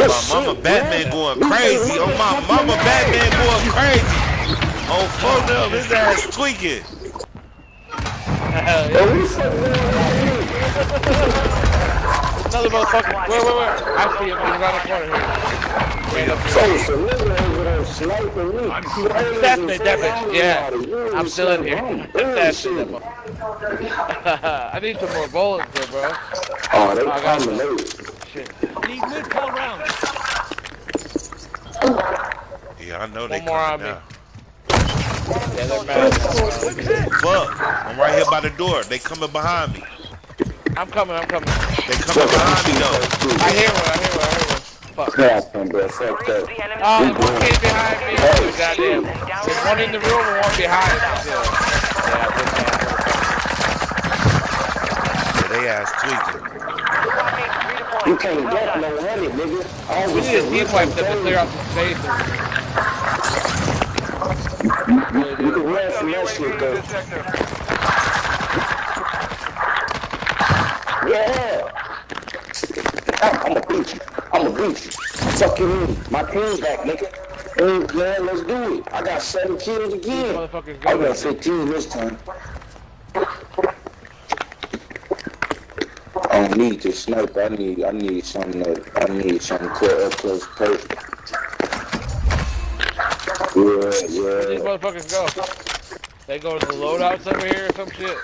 My mama Batman going crazy. Oh my mama Batman going crazy. Oh fuck them, his ass tweaking. Another motherfucker. Where? I see him. He's around the corner here. Definitely. Yeah. I'm still in here. I need some more bullets though, bro. Oh, they coming. Shit. Need mid-call rounds. Yeah, I know they One more on coming me. now. Yeah, they're mad. Fuck, I'm right here by the door. They coming behind me. I'm coming. They coming behind me though. I hear one. Fuck. Fuck that. Oh, there's one kid behind me. Goddamn. There's one in the room and one behind me. Yeah, they ass tweaking. You can't get no honey, nigga. We need a deep wipe to clear out the space. You can run from that shit though. Yeah. I'ma beat you. Fuck you mean? My team back, nigga. Yeah, let's do it. I got 7 kills again. I got 15 this time. I don't need this sniper. I need something close perfect. Yeah. Where these motherfuckers go? They go to the loadouts over here or some shit?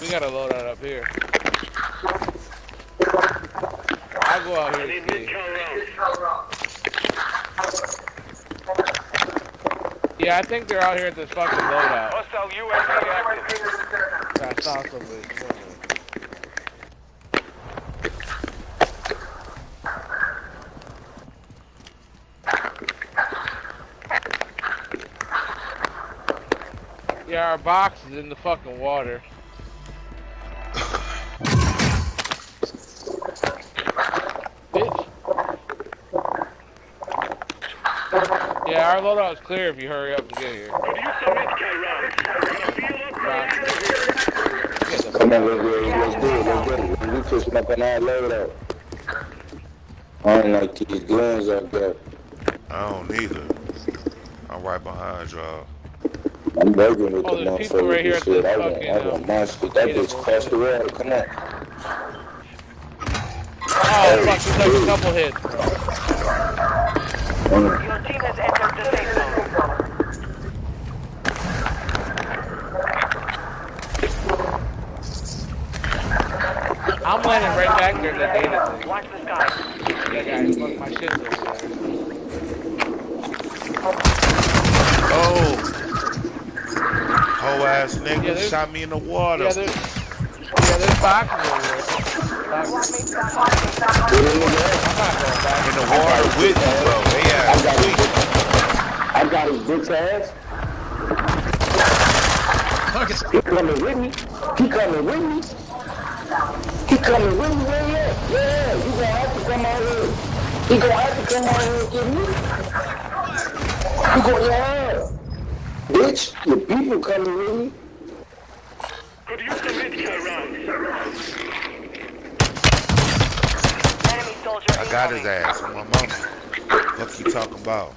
We got a loadout up here. I'll go out here to see. Yeah, I think they're out here at this fucking loadout. Hostile UAV active. I saw somebody. Yeah, our box is in the fucking water. Bitch. Yeah, our loadout is clear if you hurry up to get here. Come on, let's do it. We pushing up on our loadout. I don't like these guns out there. I don't either. I'm right behind y'all. I'm working with the there's people right here motherfuckers. at I want my shit. That bitch crossed the road. Come on. Oh, fuck, there's like a couple hits, bro. Your team has entered the safe zone. I'm landing right back there to the data thing. Watch the sky. Yeah, guys, look, my shit's over there. Oh! Whole ass nigga shot me in the water. Yeah, there's boxes over there. In the water with you, bro. They ass I got his bitch ass. Target's He coming with me. He coming with me. He coming with me. Where he at? Yeah, you gonna have to come out here. He gonna have to come out here and get me. You gonna yeah. Bitch, the people coming with me. Could use the medical round. Enemy soldier I got his ass on my mama. What you talking about?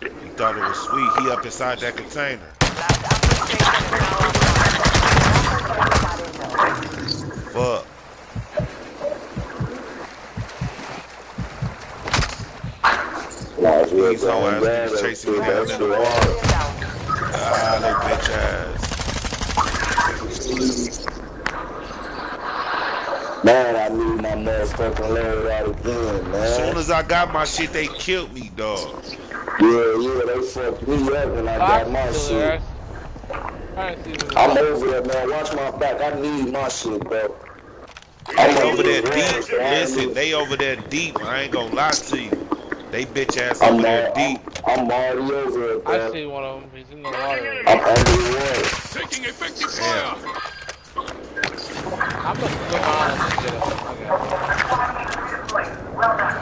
He thought it was sweet. He up inside that container. Fuck. These hoe ass niggas chasing me down in the water. Ah, they bitch ass. Man, I need my motherfucking load out again, man. As soon as I got my shit, they killed me, dog. Yeah, they fucked me up when I got my shit. I'm over there, man. Watch my back. I need my shit, bro. They over there deep. Listen, they over there deep. I ain't gonna lie to you. They bitch ass over there deep. I'm already over it, bro. I see one of them. He's in the water. I'm under the water. taking effective fire. I'm gonna come on and get him. Well done.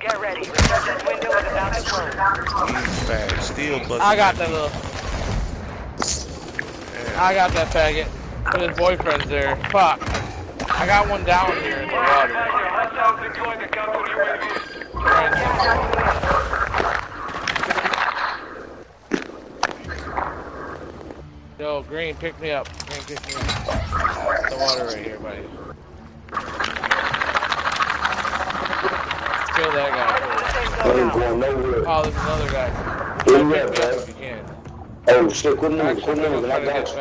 Get ready. Resurgence window is about to close. He's bad. Still busting. I got that little. I got that faggot. But his boyfriend's there. Fuck. I got one down here in the water. Yo, Green, pick me up. Green, pick me up. The water right here, buddy. Kill that guy. I ain't going nowhere. Oh, there's another guy. Where Come you pick at, me up bro? if you can. Oh, shit, quit moving, I got you.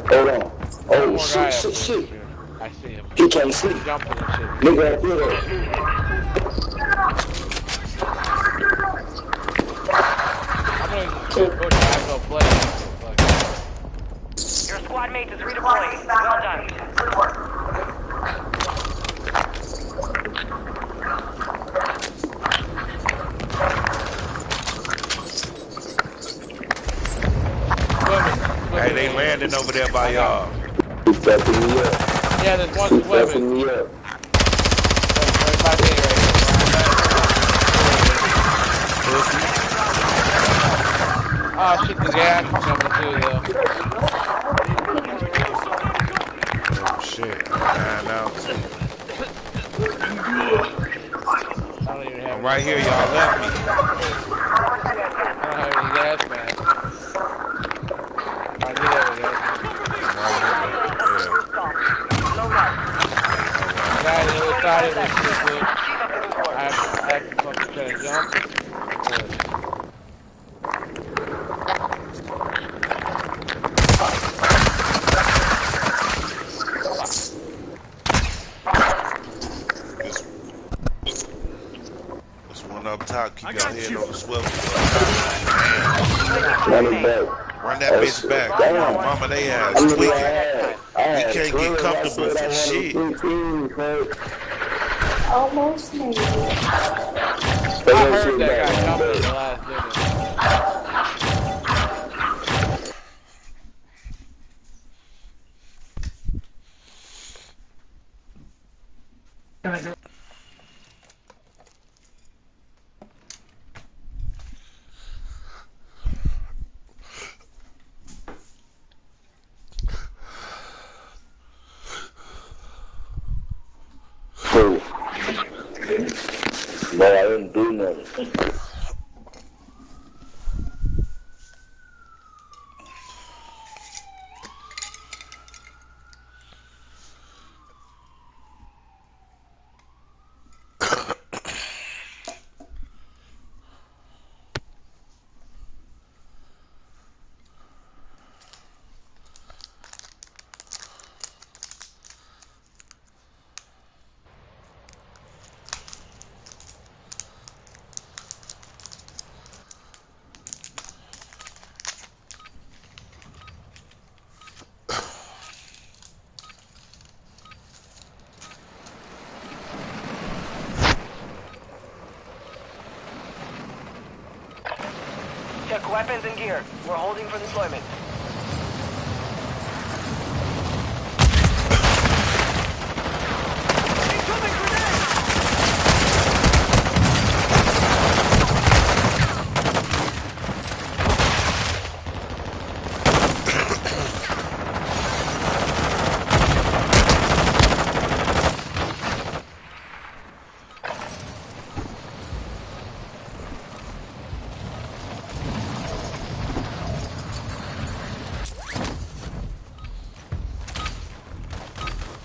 Hold on. Oh, shit. I see him. He can't see. Jumping and shit. Nigga up here. I'm gonna go back up play. Your squad mate is redeploying. Well done. Hey, they landing over there by y'all. He's fucking me up. Yeah, there's one He's swimming. fucking me up. Right by me right here. Oh shit, the gas is coming too though. Oh shit. Man, now. I'm right here, y'all left me. I don't have any gas, man. I do have a gas, man. Guy on the other side of this shit, dude. I have to fucking try to jump. This one up top, keep your head on the swivel. Run it back. Run that bitch back. Mama, they ass tweaking. He can't get comfortable for shit. Almost made it. I heard that guy jumping in the last minute. No, I didn't do nothing. weapons and gear. We're holding for deployment. Incoming grenade!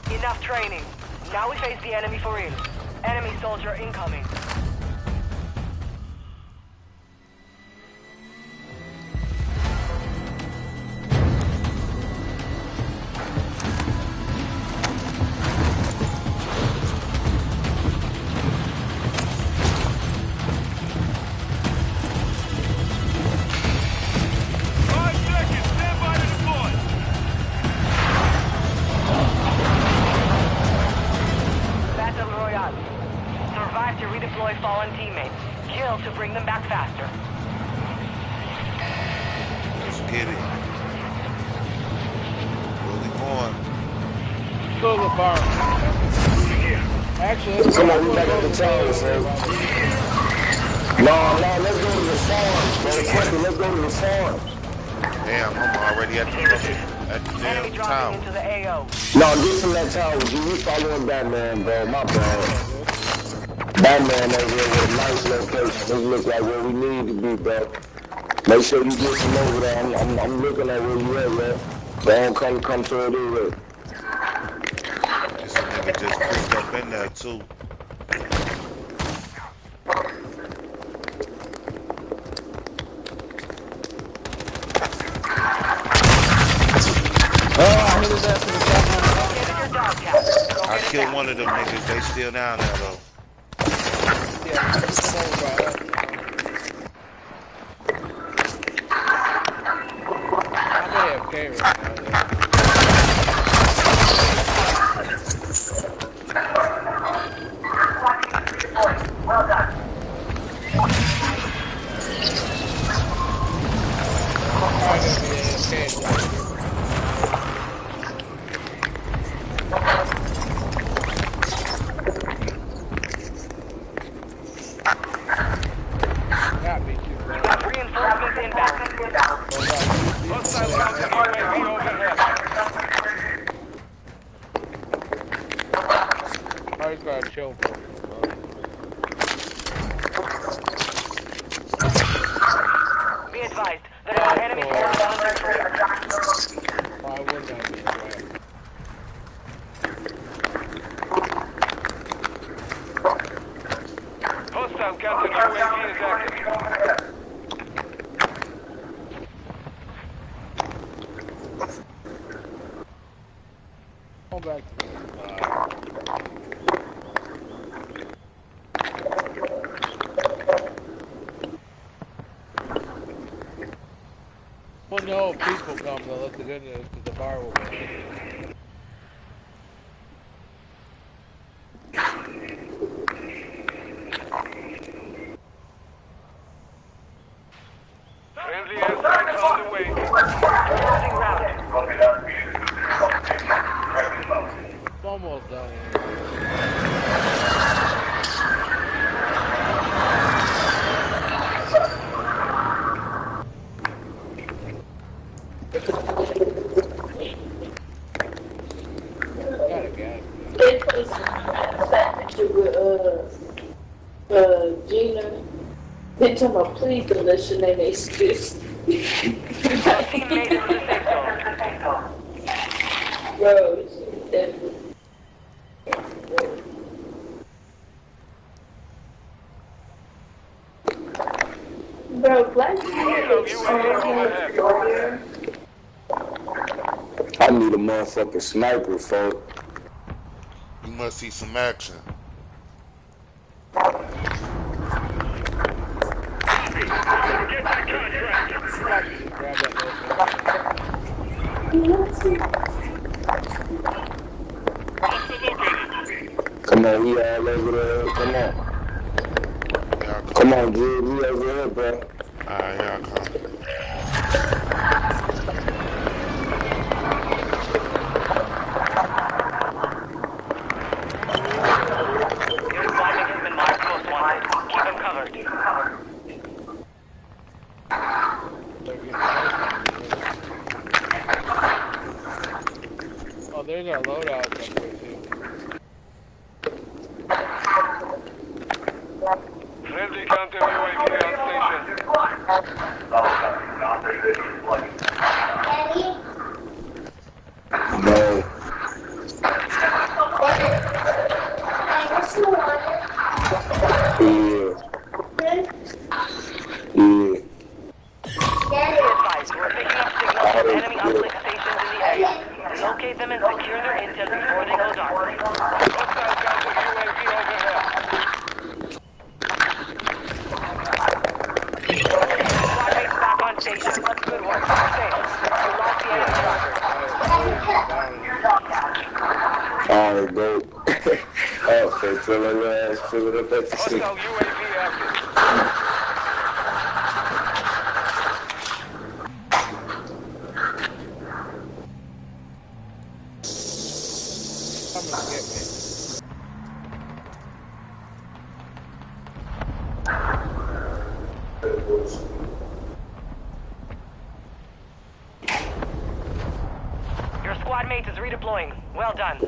Enough training. Now we face the enemy for real. Enemy soldier incoming. Battle Royale. Survive to redeploy fallen teammates. Kill to bring them back faster. Let's get it. Where we going? Go to the bar. Actually, come on, we back at the tower, son. No, let's go to the farm, bro. Quickly, let's go to the farm. Damn, I'm already at the Enemy damn dropping tower. into the AO. No, get from that tower, G. We following Batman, bro. My bad. Batman over here with a nice location. This look like where we need to be, bro. Make sure you get from over there. I'm looking at where you at, bro. Don't come to it either. This nigga just pushed up in there too. I hit his ass with a shotgun. I killed one of them niggas. They still down there though. Yeah, it's over. I'm AFK right now. Well done. I'm gonna be AFK. Reinforcements inbound. Hostile counter UAV overhead. I just gotta chill, bro. Be advised, there are enemy forces under control. Why wouldn't I be advised? Hostile counter UAV is active. Go back to the When no people come, they'll let the good news because the bar will be. Friendly airstrikes on the way. Closing round. It's almost done. It was the fact that you were, Gina. They talking about please don't listen and they excuse. Teammate in the safe zone. Bro, definitely. Bro, black people is so I need a motherfucking sniper, folk. You must see some action. Come on, we all over there. Come on. Come on, dude. We over here, bro. Alright, here I come. There's our loadout up there too. Friendly counter UAV on station. No. Be advised, we're picking up signals from enemy uplink stations in the area. Locate them and secure their intel before they go dark. Hostile counter UAV overhead. Squad mates back on station. Good work. Stay safe. You lost the enemy tracker. Alright, go. Oh, so fill it up at the Hostile UAV active. Come and get me. Your squad mate is redeploying. Well done.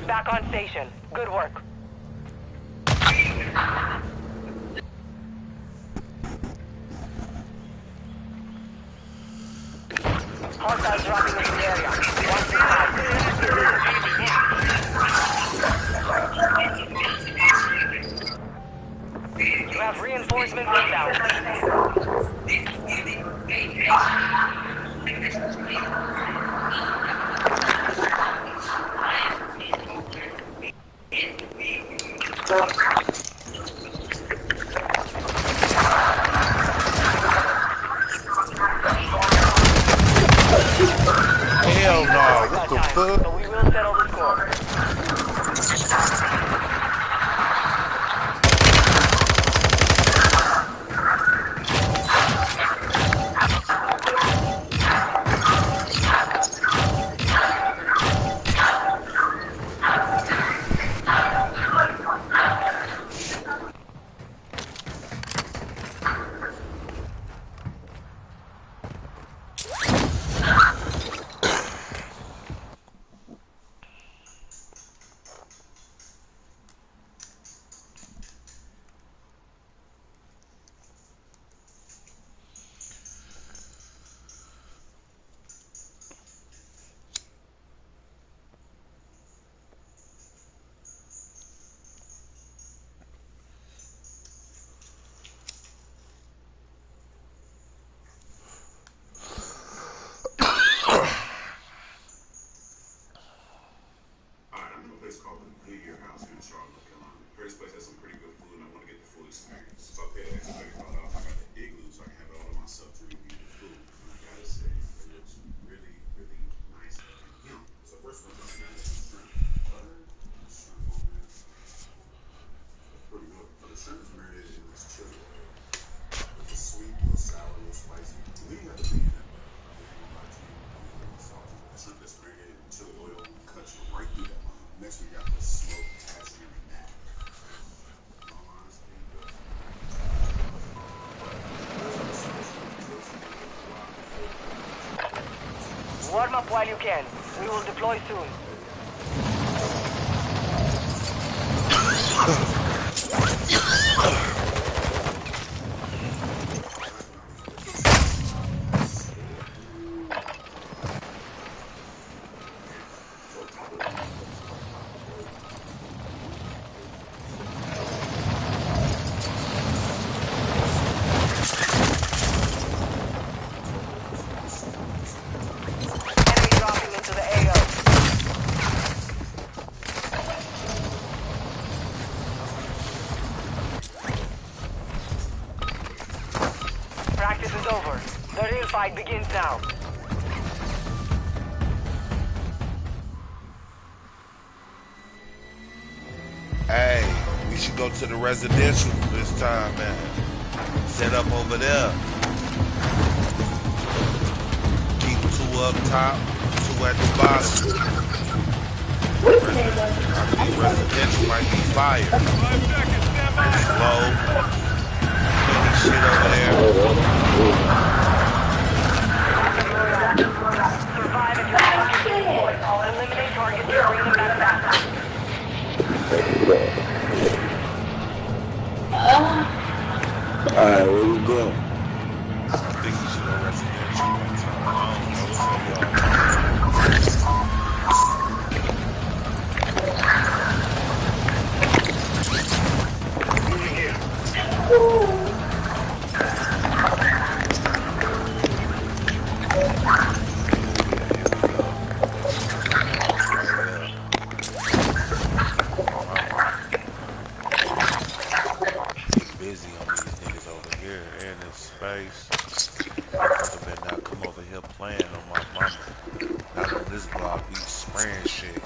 Back on station. Good work. Hostiles dropping into the area. You have reinforcements inbound. Hell no, what the fuck? But we will settle the score. Warm up while you can. We will deploy soon. over. The real fight begins now. Hey, we should go to the residential this time, man. Set up over there. Keep 2 up top, 2 at the bottom. Residential might be fire. 5 seconds, stand by. Low. Any shit over there. Survive and your target destroyed. Eliminate targets and bring them back fast. Alright, where we going? I think we should go residential one time. I don't know what's up, y'all. Busy on these niggas over here in this space. Motherfucker better not come over here playing on my mama. Not on this block, we spraying shit.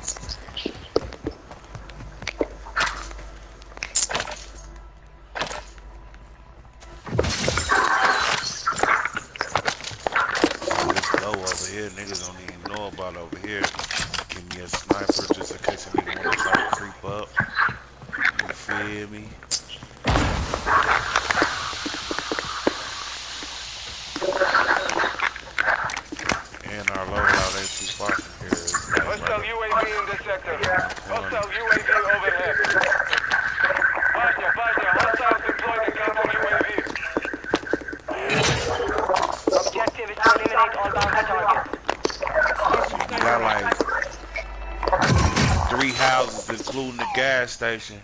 This low over here, niggas don't even know about over here. Give me a sniper just in case a nigga wanna try to creep up. You feel me? And our loadout ain't too far from here. Hostile UAV in the sector. Hostile UAV overhead. Partner, hostiles deployed the counter UAV. Objective is to eliminate all bounty targets. You got like 3 houses including the gas station.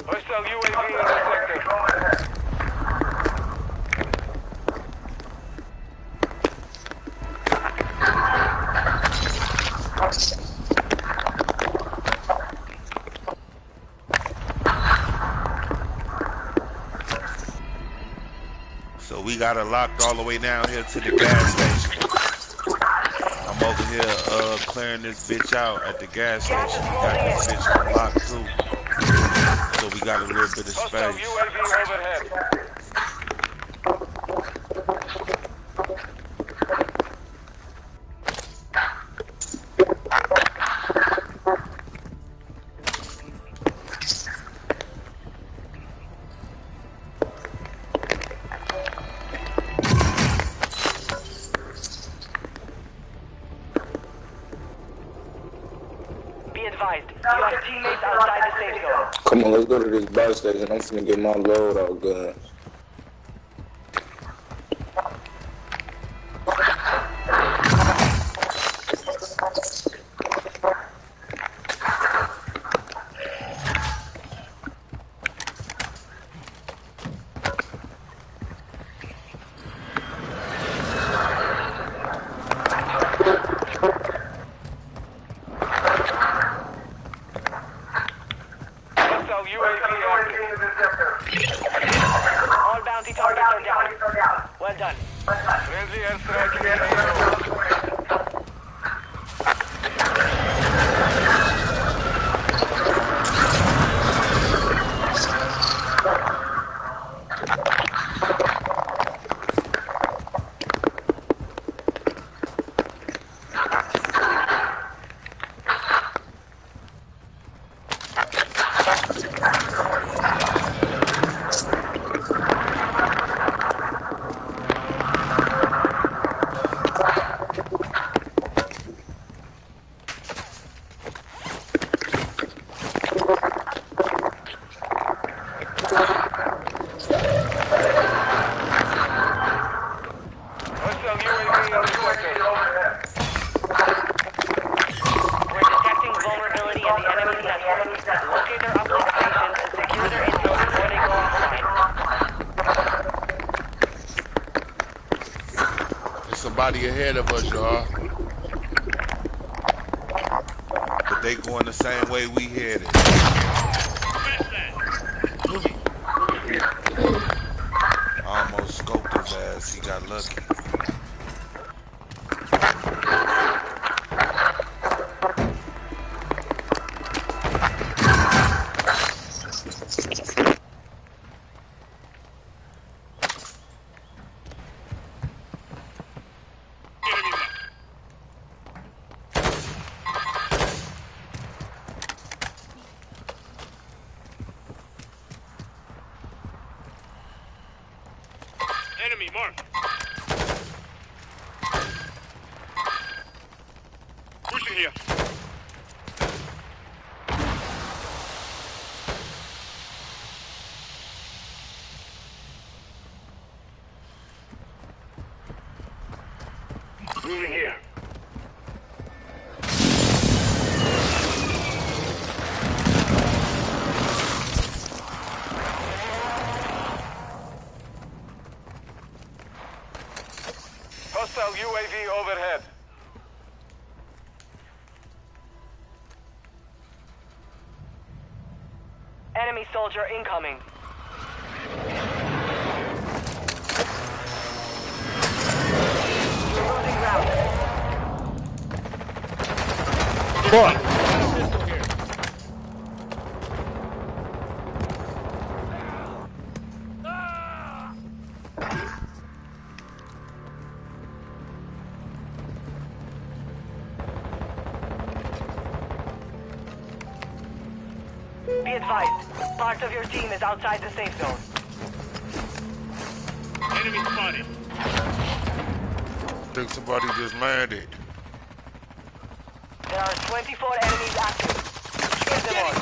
Hostile UAV in the sector. So we got it locked all the way down here to the gas station. I'm over here clearing this bitch out at the gas station. We got this bitch unlocked too. So we got a little bit of Hostile space. UAV overhead. Be advised, you have teammates outside the safe zone. Come on, let's go to this bus station. I'm finna get my load out gun. Hostile UAV active. All bounty targets are down. Well done. Friendly airstrike in the AO. in the enemy's network. Locate their uplink stations and secure their intel before they go offline. There's somebody ahead of us, y'all. But they going the same way we headed. I almost scoped his ass. He got lucky. Enemy marked. Pushing here. Moving here. Hostile UAV overhead. Enemy soldier incoming. You're losing ground. Pistol here. Be advised, part of your team is outside the safe zone. Enemy spotted. I think somebody just landed. There are 24 enemies active. Get them on.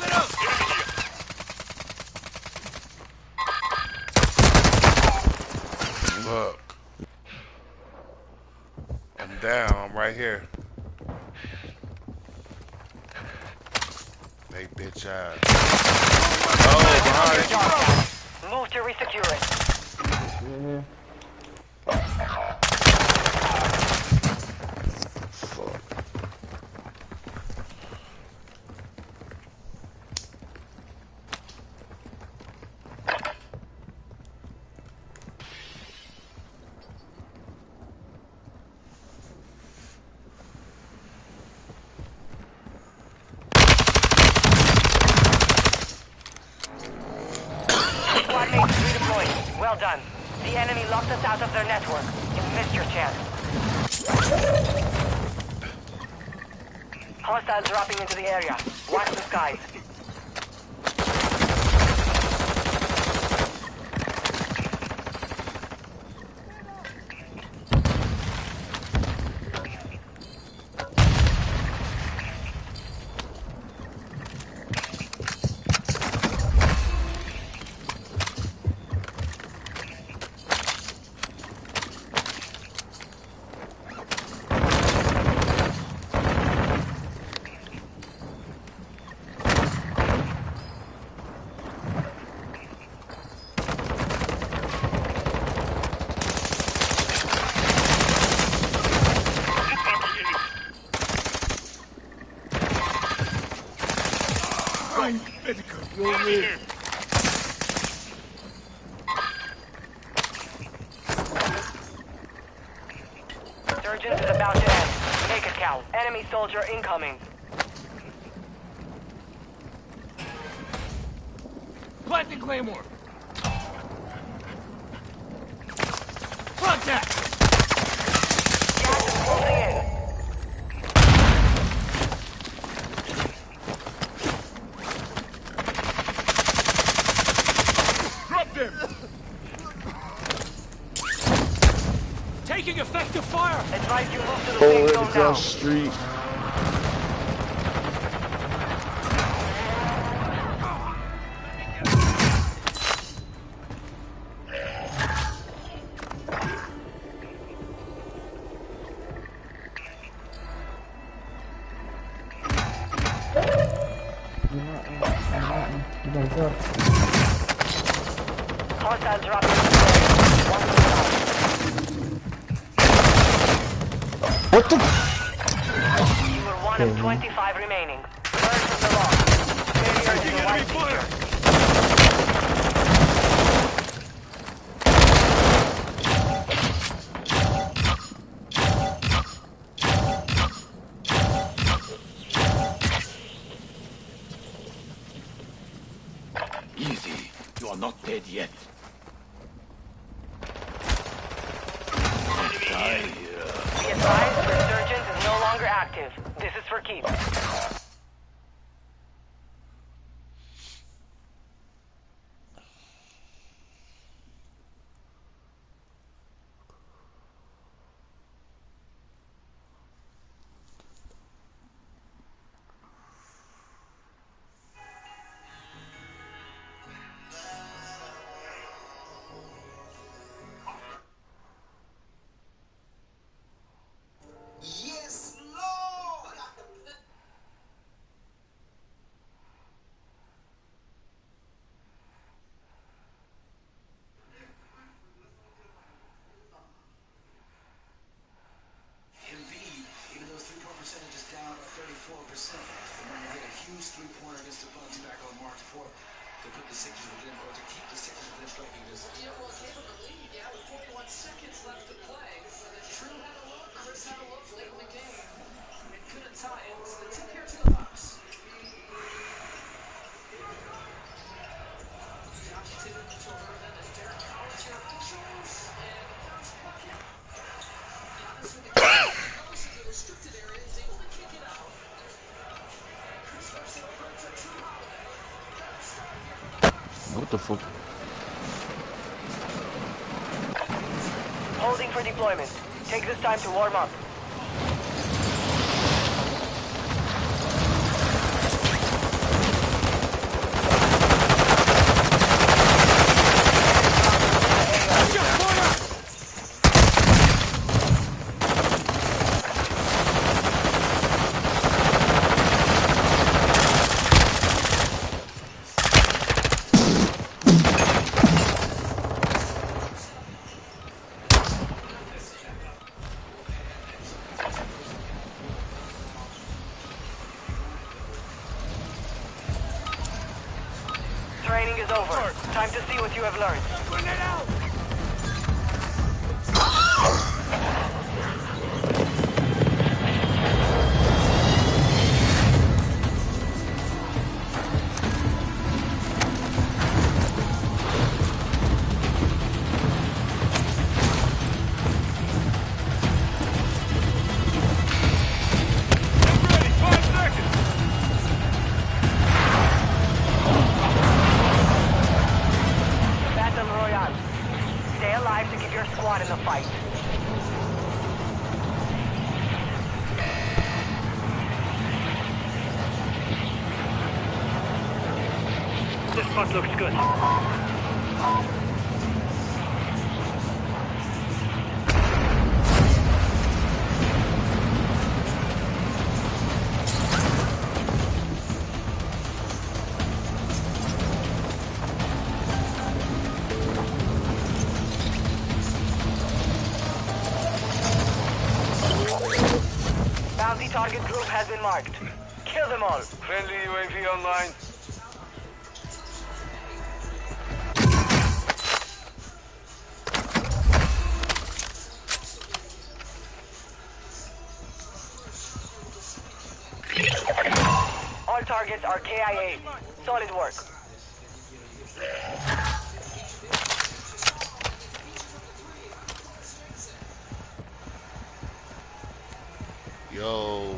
Look. I'm down. I'm right here. They bitch ass. Oh, behind you. Move to resecure it. Squad mates redeployed. Well done. The enemy locked us out of their network. You missed your chance. Hostiles dropping into the area. Watch the skies. Surgeons is about to end. Make it count. Enemy soldier incoming. Planting Claymore. Contact. Gas is closing in. Drop them. Taking effective fire. Advise you move to the safe zone now. Street. Hostile dropping. What the? You were one of 25 remaining. Learn from the loss. Failure is the right feature. Easy. You are not dead yet. Die here. Be advised, resurgence is no longer active. This is for keeps. Yes, Lord. Embiid, even though his three-point percentage is down by 34%, remember he had a huge three-pointer against the Bucks back on March 4th to put the Sixers within, or to keep the Sixers within striking distance. Yeah, well, it gave him a lead, yeah, with 41 seconds left to play. Drew had a look, Chris had a look late in the game, and couldn't tie it, so they took care to the Bucks. Josh Tibbetts to over then as Derek Collins here officials, and a bounce bucket. Giannis with the goes to the restricted area, is able to kick it out. Chris Webster over to Drew Holiday. What the fuck? Holding for deployment. Take this time to warm up. Training is over. Time to see what you have learned. Bring it out! Battle Royale. Stay alive to keep your squad in the fight. This spot looks good. Bounty target group has been marked. Kill them all. Friendly UAV online. All targets are KIA. Solid work. Yo.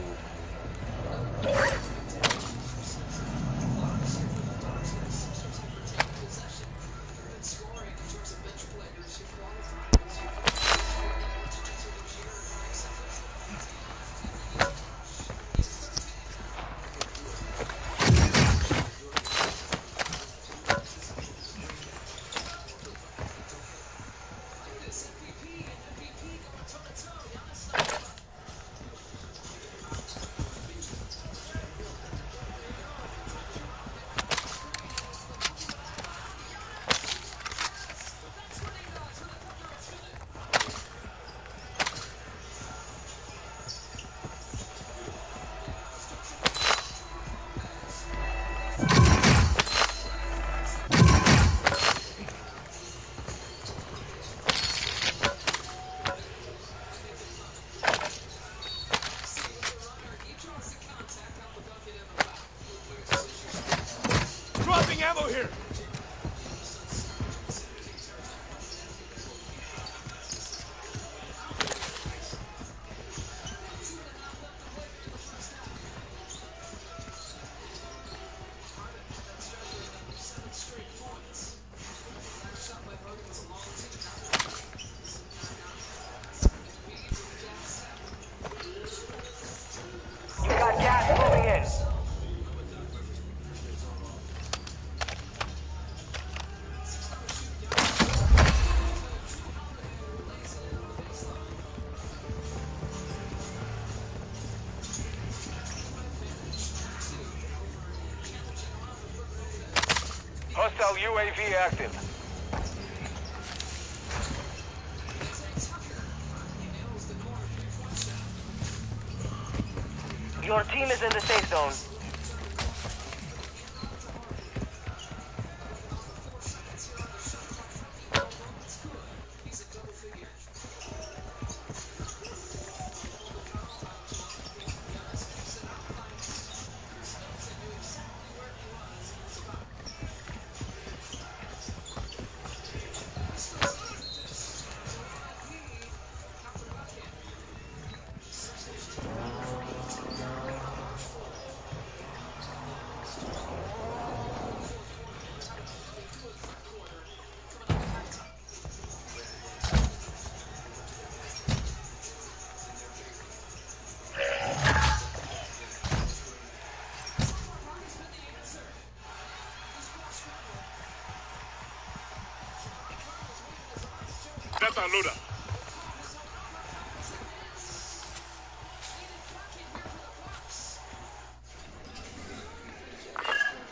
ammo here. You got gas moving in. Hostile UAV active. Your team is in the safe zone. That's our loader.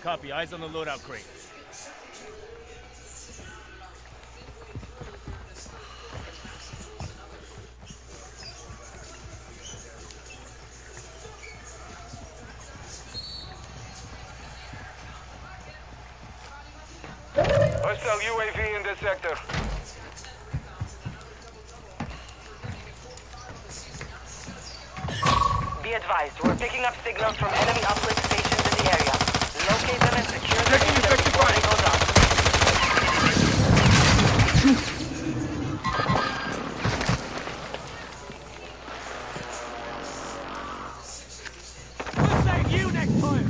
Copy. Eyes on the loadout crate. Hostile UAV in this sector. Be advised, we're picking up signals from enemy uplink stations in the area. Locate them and secure their intel before they go down. We'll save you next time.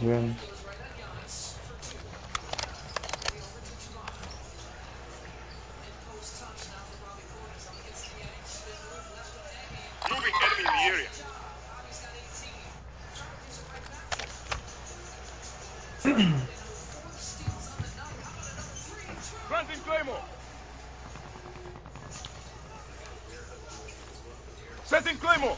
Rooms. Moving enemy in the area. Granting Claymore. Setting Claymore.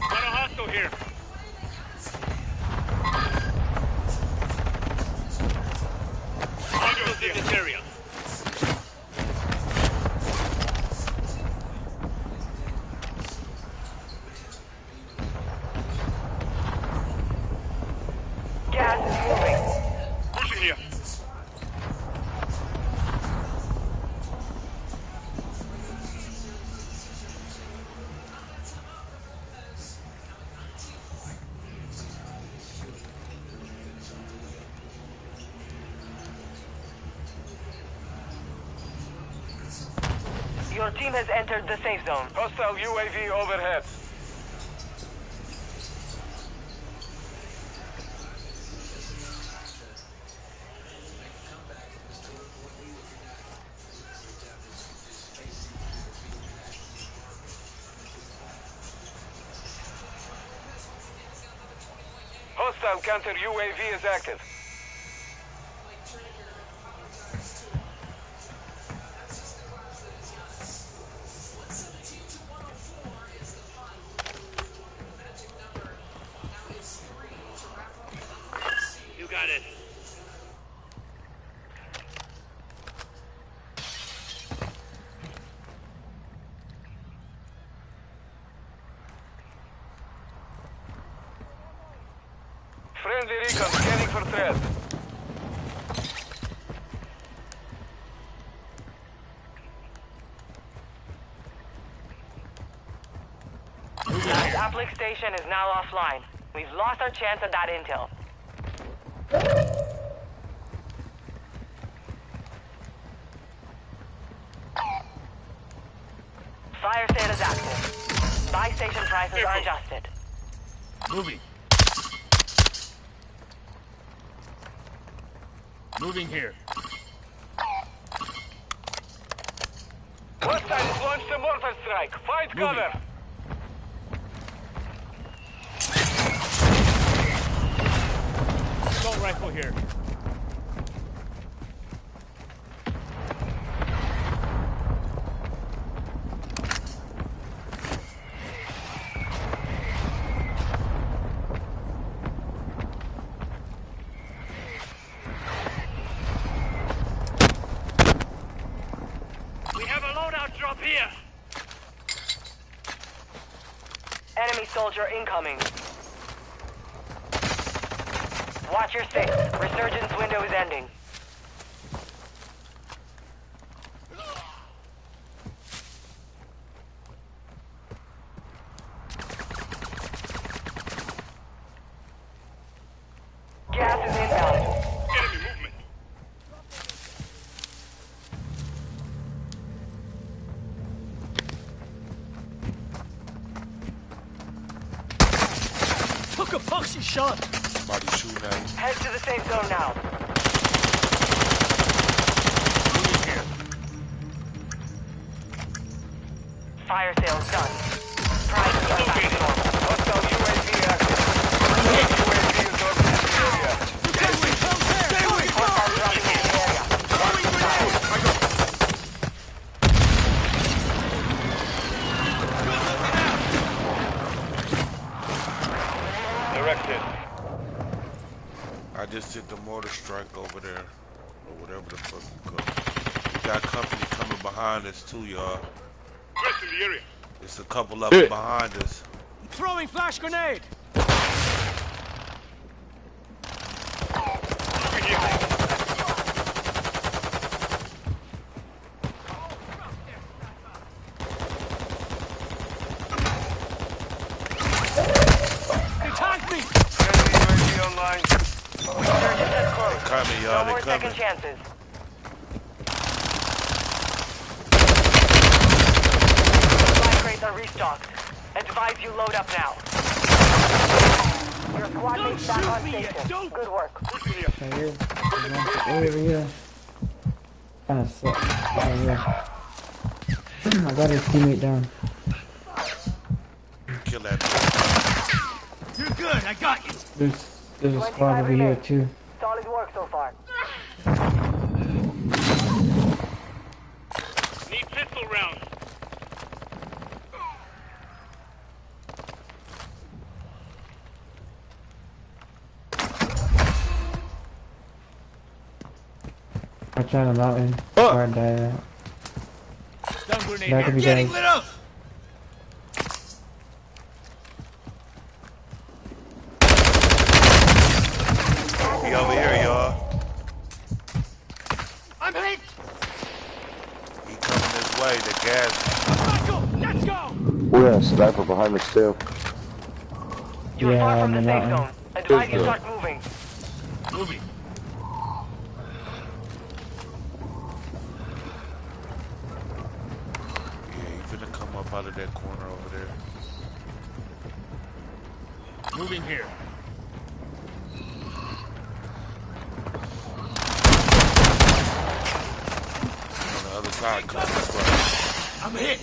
Got a hostile here. Hostiles in this area. Gas is moving. Pushing here. Your team has entered the safe zone. Hostile UAV overhead. Hostile counter UAV is active. Friendly recon scanning for threat. Last uplink station is now offline. We've lost our chance at that intel. Fire sale is active. Buy station prices are adjusted. Moving. Moving here. Hostiles launched a mortar strike. Find cover. Assault rifle here. We have a loadout drop here. Enemy soldier incoming. Watch your six. Resurgence window is ending. Gas is inbound. Enemy movement. Took a poxy shot. Somebody shooting at you. Head to the safe zone now. Moving here. Fire sales done. Price is back to normal. Hostile UAV active. UAV is orbiting the area. Hostile dropping into the area. Watch the fire. Directed. I just hit the mortar strike over there, or whatever the fuck you call it. We got company coming behind us too, y'all. Rest in the area. It's a couple of them behind us. Throwing flash grenade. They tagged me. Friendly UAV online. Resurgence is closed. Coming, No y'all. more They coming. second chances. Supply crates are restocked. Advise you load up now. Your squad mates back on station. Good work. Right here. Over here. Kinda sucks. Right here. I got his teammate down. Kill that bitch. You're good. I got you. There's a squad over here too. Solid work so far. Need pistol rounds. I tried a mountain. Before I died out. Stun grenade. Back of you Getting guys. lit up. He over here, y'all. I'm hit. He coming this way. The gas. Let's go. We have a sniper behind us still. You're Yeah, far from I'm the in safe mountain. zone. Advise you start moving. Moving. Yeah, he finna come up out of that corner over there. Moving here. On the other side, coming this way. I'm hit.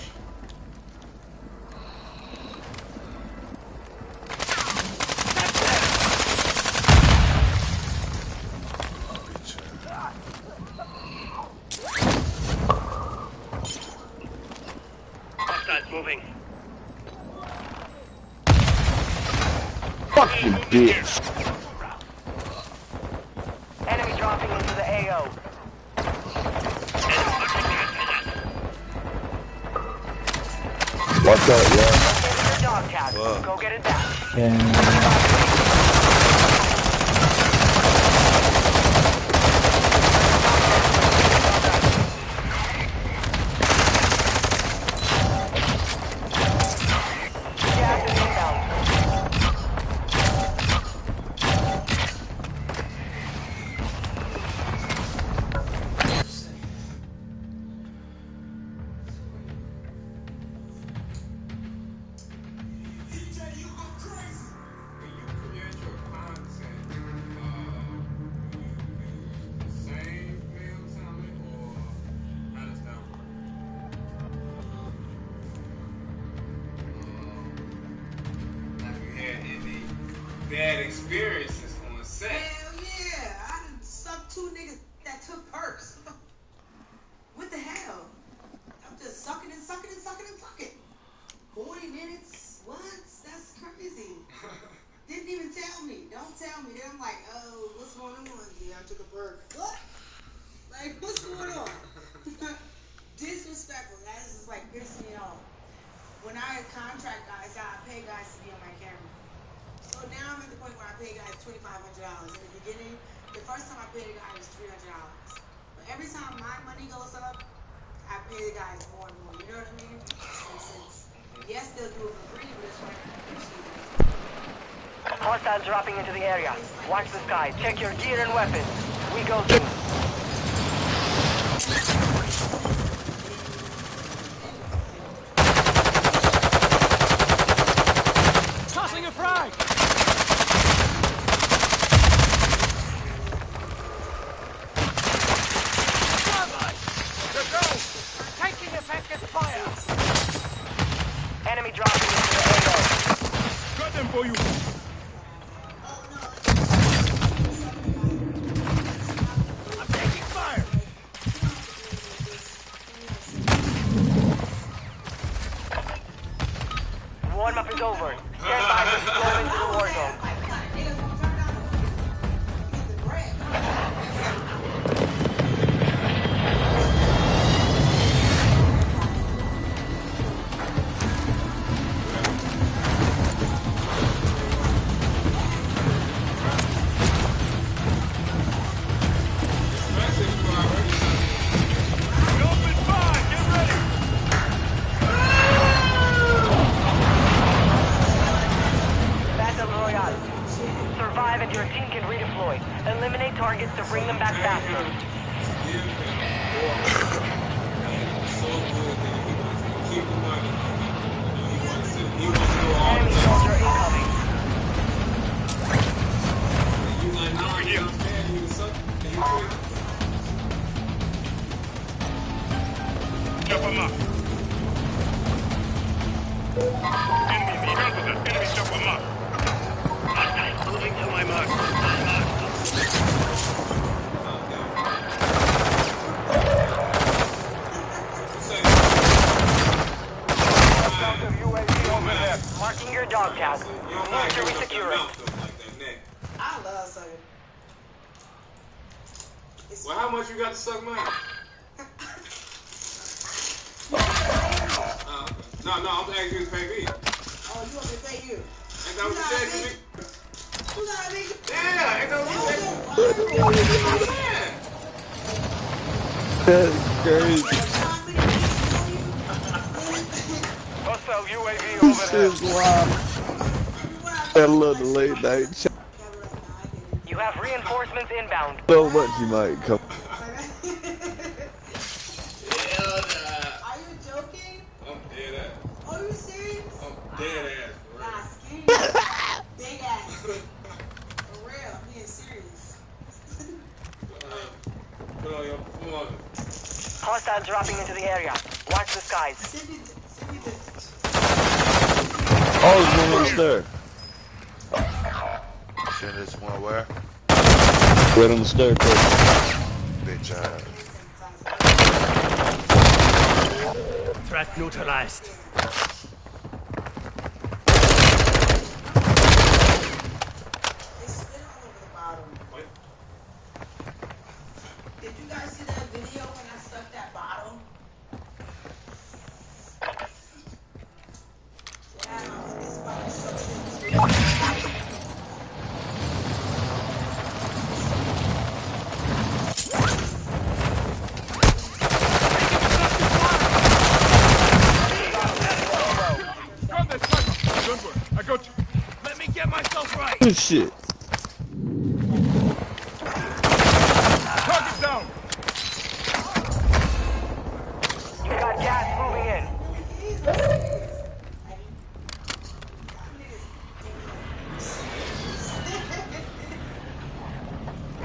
Hostiles moving. Fuck you, bitch. Enemy dropping into the AO. Watch out, yeah. Located your dog tag. Go get it back. Yeah. bad experiences on set. Hell yeah. I done sucked 2 niggas that took perks. What the hell? I'm just sucking and sucking and sucking and sucking. 40 minutes? What? That's crazy. Didn't even tell me. Don't tell me. Then I'm like, oh, what's going on? Yeah, I took a perk. What? Like, what's going on? Disrespectful. That is just like pissing me off. When I contract guys, I pay guys to be on my camera. So now I'm at the point where I pay guys $2,500. In the beginning, the first time I paid a guy was $300. But every time my money goes up, I pay the guys more and more. You know what I mean? And since, yes, they'll do it for free, but it's like, I appreciate it. Hostiles dropping into the area. Watch the sky. Check your gear and weapons. We go soon. Tossing a frag! Taking effective fire! Enemy dropping into the AO. Got them for you! I'm taking fire! Warm-up is over. Stand by for deployment to the war zone. Survive and your team can redeploy. Eliminate targets to bring them back faster. Enemy soldier incoming. Jump him up. Enemy, be help with that. Enemy, jump him up. Moving to my mark. UAV over there. Marking your dog tag. Need to resecure it. I love sucking. Well, how much you got to suck mine? No, I'm asking you to pay me. Oh, you want me to pay you? Ain't that what you said to me? You got me? Yeah, ain't that what you said? That's crazy. Hostile UAV overhead. This is wild. That little late night chat. You have reinforcements inbound. So much you might come. Are you joking? I'm dead ass. Are you serious? I'm dead ass. Nah, skinny. Big ass. For real, I'm being serious. Put on your performance. Hostiles dropping into the area. Watch the skies. Send me the... Oh, there's one on there. Send this one where? Right on the staircase. Bitch ass. Threat neutralized. Did you guys see that video when I stuck that bottle? Yeah, it's about to show I got you. Let me get myself right. Good shit. Target down. You got gas moving in.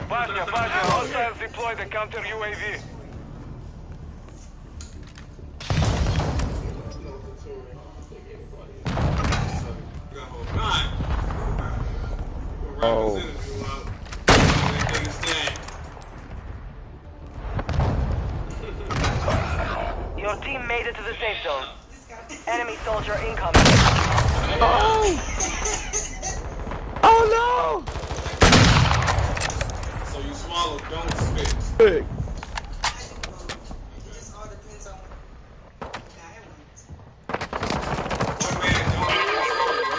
Bosnia, hostiles deploy the counter UAV. Oh. Your team made it to the safe zone. Enemy soldier incoming. Oh! Oh no! So you swallow, don't spit. Hey.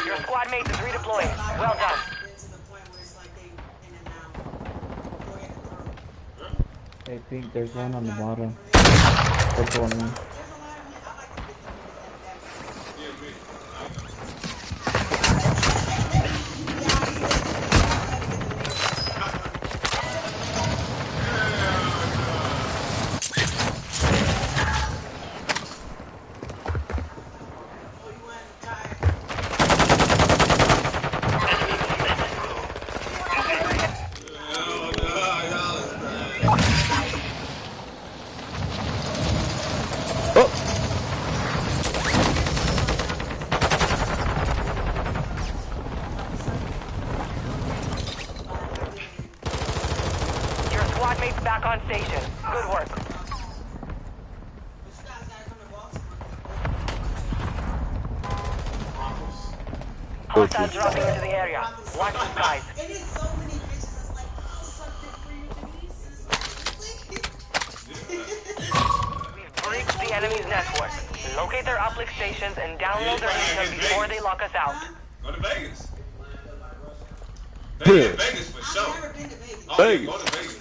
Your squad mate is redeploying. Well done. Hey, Pink, there's one on the bottom. Purple one. Your squad mate's back on station. Good work. Hostiles dropping into the area. Watch the skies. We've breached the enemy's network. Locate their uplink stations and download their intel before they lock us out. Go to Vegas. They in Vegas for sure. I've never been to Vegas. Oh, yeah, go to Vegas.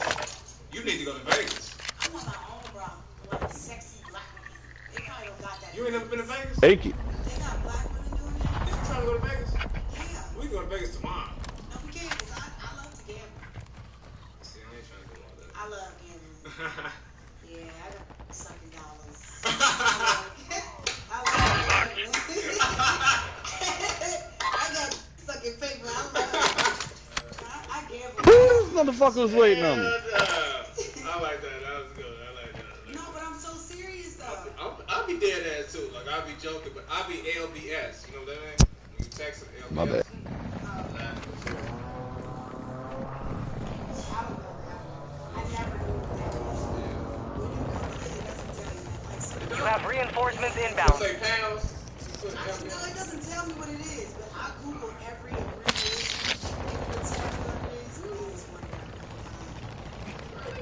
You need to go to Vegas. I'm on my own, bro. Like sexy black women. They probably don't got that. You ain't never been to Vegas? Thank you. They got black women doing that? Is you trying to go to Vegas? Yeah. We can go to Vegas tomorrow. No, we can't, because I love to gamble. See, I ain't trying to do all that. I love gambling. Yeah, I got sucking dollars. I love gambling. I got sucking paper. I gamble. Who motherfucker was waiting on me? I like that. That was good. I like that. No, but I'm so serious, though. I'll be dead ass too. Like, I'll be joking, but I'll be LBS. You know what I mean? When you text LBS. My bad. You have reinforcements inbound. Say pounds. No, it doesn't tell me what it is, but I Google every abbreviation.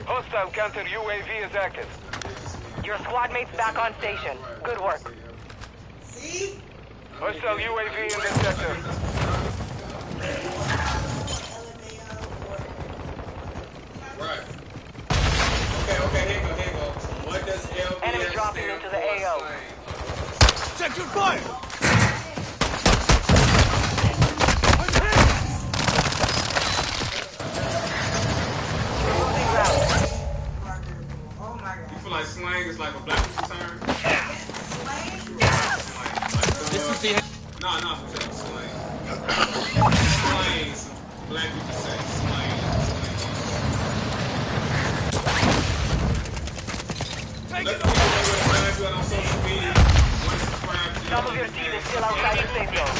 Hostile counter UAV is active. Your squad mate's back on station. Good work. See? Hostile UAV in this sector. Right. Okay, here you go. What does LBS Enemy dropping into the AO. Check your fire! You feel like slang is like a black people's term? This is the... No, for sure. Slang. Slang. Black people say slang. Let's people know what on social media. Some of your team is still outside the safe zone.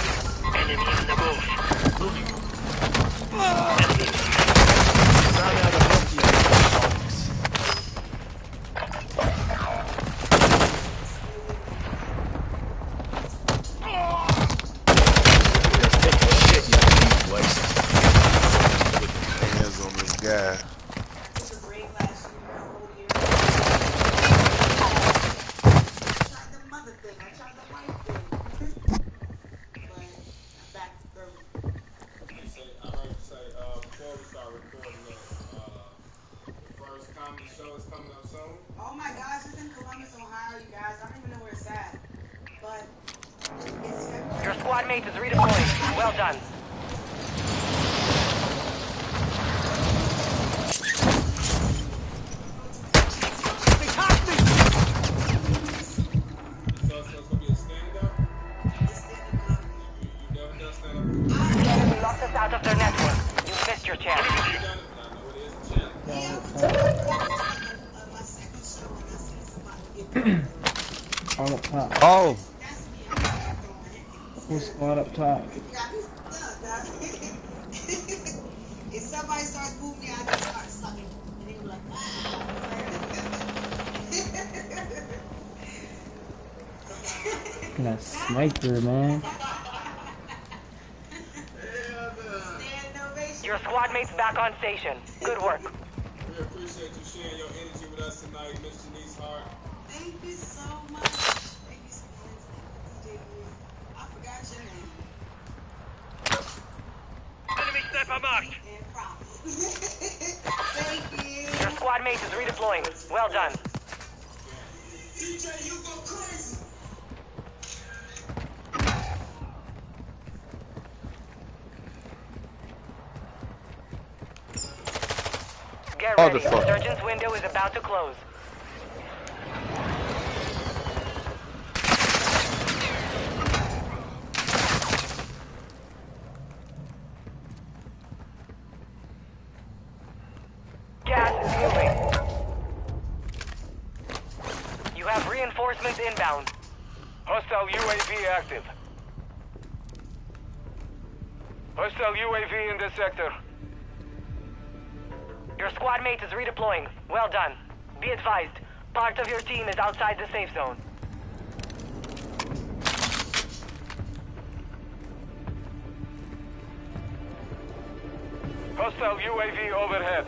Enemy in the booth. Moving. Hands on this guy. Oh my gosh, it's in Columbus, Ohio, you guys. I don't even know where it's at. But it's... Your squad mate is redeploying. Well done. You locked us out of their network. You missed your chance. All up top. Oh! Who's squad up top? if somebody starts moving me, I just start sucking. And they were like, ah. That sniper, man. Your squad mate's back on station. Good work. We appreciate you sharing your energy with us tonight, Miss Janice Hart. Thank you so much. Thank you so much. Thank you, JD. I forgot your name. Enemy sniper marked. And promise. Thank you. Your squad mate is redeploying. Well done. DJ, you go crazy. Get ready. The surgeon's window is about to close. Gas is moving. You have reinforcements inbound. Hostile UAV active. Hostile UAV in this sector. Your squad mate is redeploying. Well done. Be advised, part of your team is outside the safe zone. Hostile UAV overhead.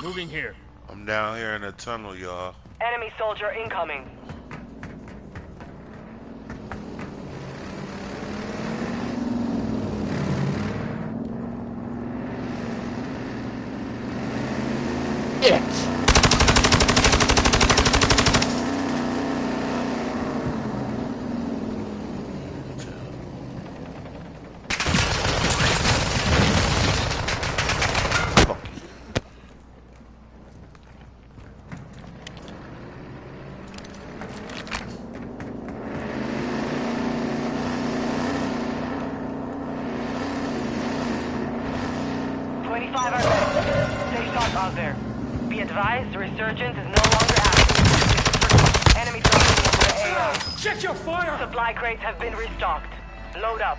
Moving here. I'm down here in the tunnel, y'all. Enemy soldier incoming. Yes. Out there. Be advised, the resurgence is no longer active. Enemy dropping into the AO. Check your fire! Supply crates have been restocked. Load up.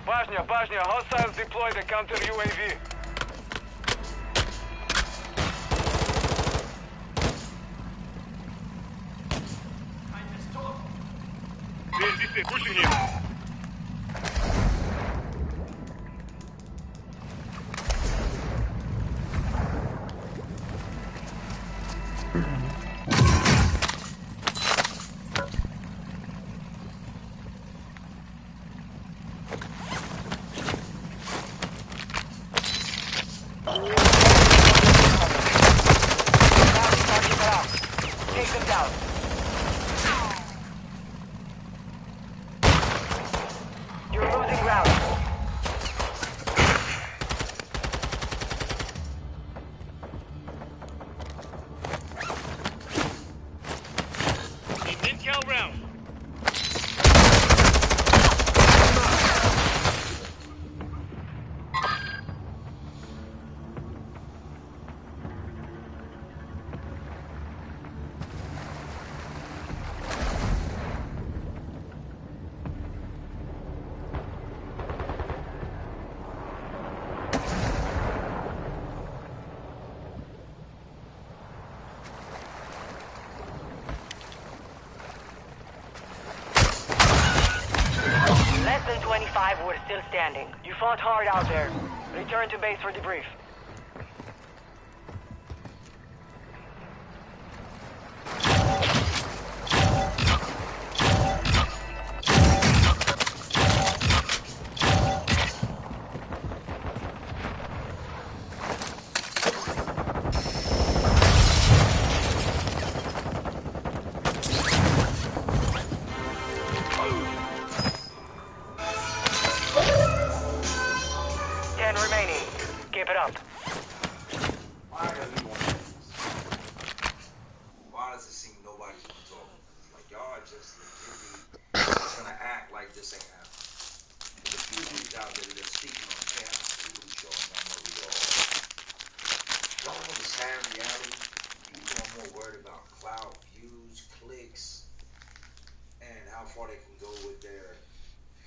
Bajnia, hostiles deploy the counter UAV. This way, pushing him. Take them down. You're losing ground. Need intel round. Less than 25 were still standing. You fought hard out there. Return to base for debrief. Remaining. Keep it up. far they can go with their,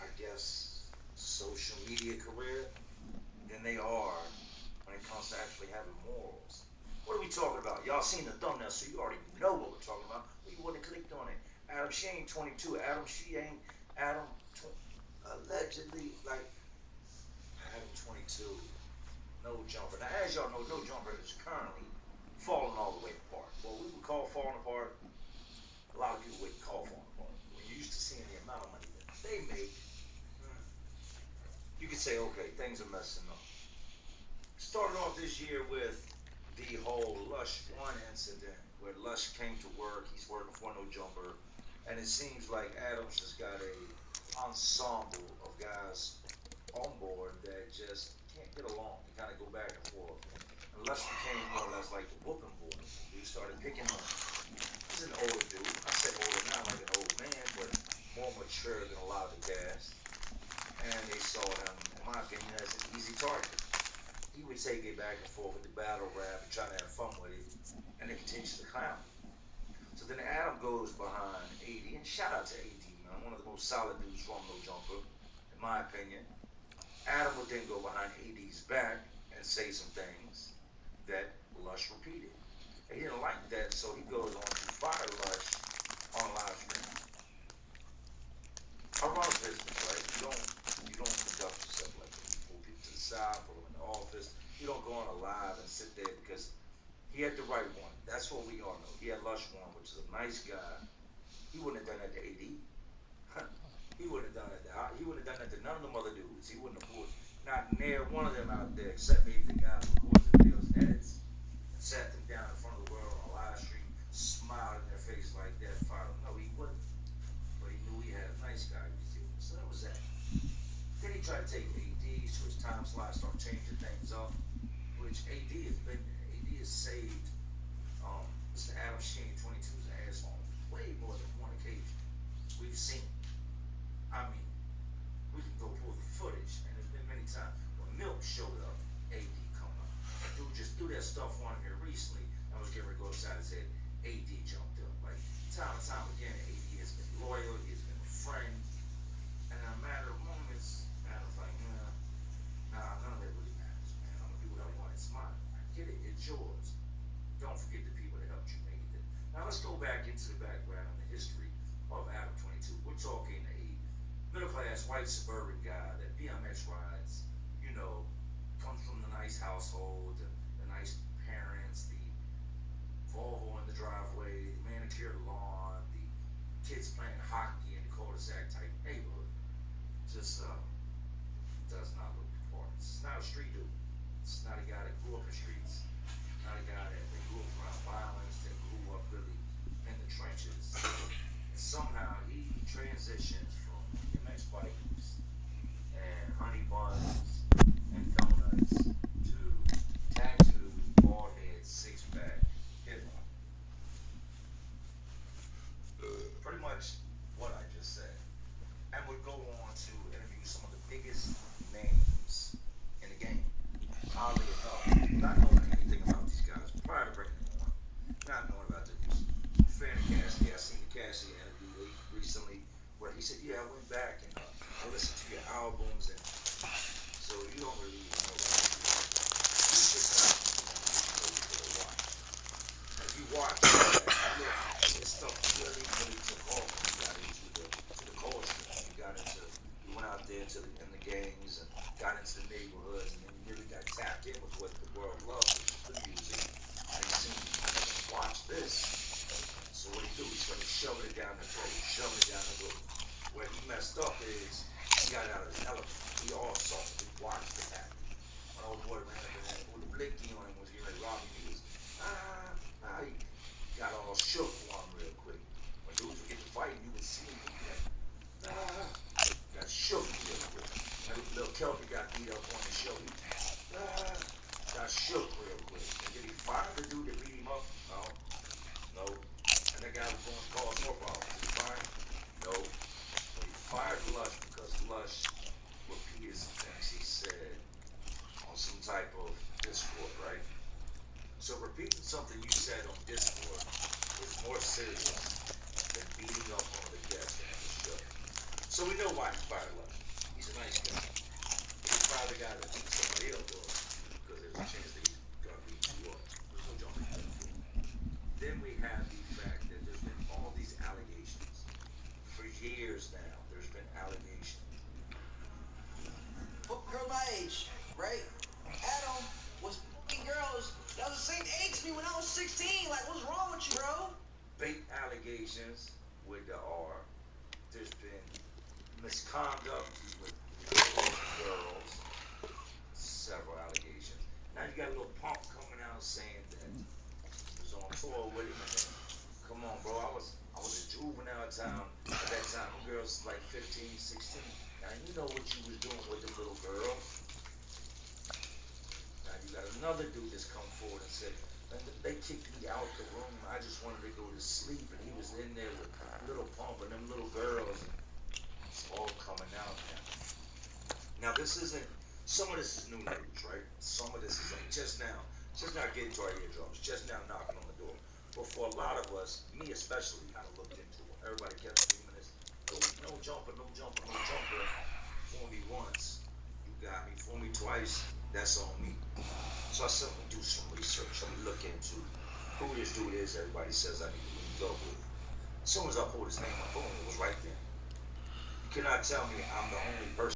I guess, social media career than they are when it comes to actually having morals. What are we talking about? Y'all seen the thumbnail, so you already know what we're talking about. But you wouldn't have clicked on it. Adam, she ain't 22. Adam, she ain't. Adam, allegedly, like, Adam 22. No jumper. Now, as y'all know, no jumper is currently falling all the way apart. What we would call falling apart, a lot of people wouldn't call falling apart. When you're used to seeing the amount of money that they make, you could say, okay, things are messing up. Started off this year with the whole Lush 1 incident, where Lush came to work, he's working for No Jumper, and it seems like Adams has got a ensemble of guys on board that just can't get along. They kind of go back and forth. And Lush became more or less like the whooping boy. He started picking on him. He's an older dude. I say older, not like an old man, but more mature than a lot of the cast. And they saw him, in my opinion, as an easy target. He would take it back and forth with the battle rap and try to have fun with it, and it continues to clown. So then Adam goes behind AD, and shout out to AD, man, one of the most solid dudes from No Jumper, in my opinion. Adam would then go behind AD's back and say some things that Lush repeated. And he didn't like that, so he goes on to fire Lush on live stream. I run a business, right? You don't conduct yourself like that. You pull people to the side, pull them in the office. You don't go on a live and sit there because he had the right one. That's what we all know. He had Lush one, which is a nice guy. He wouldn't have done that to AD. He wouldn't have done that. He wouldn't have done that to none of them other dudes. He wouldn't have pulled not near one of them out there, except maybe the guy who records the videos and edits, and sat them down in front of the world on a live stream, smiled in their face like that. No, he wouldn't. But he knew he had a nice guy. So that was that. Then he tried to take AD to his time slot, start changing things up, which AD has saved Mr. Adam Sheen 22's ass on way more than one occasion. We've seen it. I mean, we can go pull the footage, and there's been many times when Milk showed up, AD come up. Dude just threw that stuff on him here recently. I was getting ready to go outside and said AD jumped up. Like time and time again, AD has been loyal, he has been a friend. And in a matter of moments, Adam's like, nah, none of that really matters, man. I'm gonna do what I want. It's mine. I get it. It's yours. Don't forget the people that helped you make it. Now let's go back into the background and the history of Adam 22. We're talking a middle-class white suburban guy that BMX rides, you know, comes from the nice household, the nice parents, the Volvo in the driveway, the manicured lawn, the kids playing hockey in the cul-de-sac type neighborhood. Just does not look the part. It's not a street dude. It's not a guy that grew up in streets. Not a guy that grew up around violence, that grew up really in the trenches. And somehow he transitions from BMX bikes and honey buns and donuts to tattoos, bald head, six-pack, hip-hop. Pretty much what I just said. And would go on to interview some of the biggest names in the game. Oddly enough, not knowing anything about these guys prior to bringing them on, not knowing about the fan of Cassie. I seen the Cassie interview recently where he said, yeah, I went back and I listened to your albums, and so you don't really even know about it. You should not watch. And if you watch this stuff really took off when you got into the culture. You went out there in the gangs and got into the neighborhoods, and then you really got tapped in with what the world loves, which is the music. And you seen, watch this. So what he do? He started shoving it down the throat. Where he messed up is he got out of his element. We all saw it. We watched it happen. When old boy ran up in there, put the blicky on him, was getting ready to rob him. He was he got all shook on him real quick. When dudes would get to fighting, you would see him got shook real quick. And little Kelvin got beat up on the show. He got shook real quick. And did he fire the dude that beat him up? No. And that guy was going to cause more problems. Did he fire? No. But he fired Lush because Lush repeated some things he said on some type of Discord, right? So repeating something you said on Discord is more serious than beating up one of the guests on the show. So we know why he fired Lush. He's a nice guy. He's probably got to beat somebody else up because there's a chance that he's going to beat you up. There's no jumping that. Then we have the fact that there's been all these allegations. For years now, there's been allegations. Girl my age, right? Adam was f***ing girls that was the same age as me when I was 16. Like, what's wrong with you, bro? Big allegations with the R. There's been misconduct with girls. Several allegations. Now you got a little punk coming out saying that he was on tour with him. And then, come on, bro. I was a juvenile at that time. Girls like 15, 16. Now you know what you was doing with them little girls. Now you got another dude that's come forward and said, they kicked me out the room. I just wanted to go to sleep, and he was in there with little pump and them little girls. It's all coming out now. Now this isn't. Some of this is new news, right? Some of this is like just now getting to our eardrums, just now knocking on the door. But for a lot of us, me especially, kind of looked into it. Everybody kept screaming this, no jumper, no jumper, no jumper. Fool me once, you got me. Fool me twice, that's on me. So I said, I'm gonna do some research. Let me look into who this dude is. Everybody says I need to link up with. As soon as I pulled his name up, boom, it was right there. You cannot tell me I'm the only person.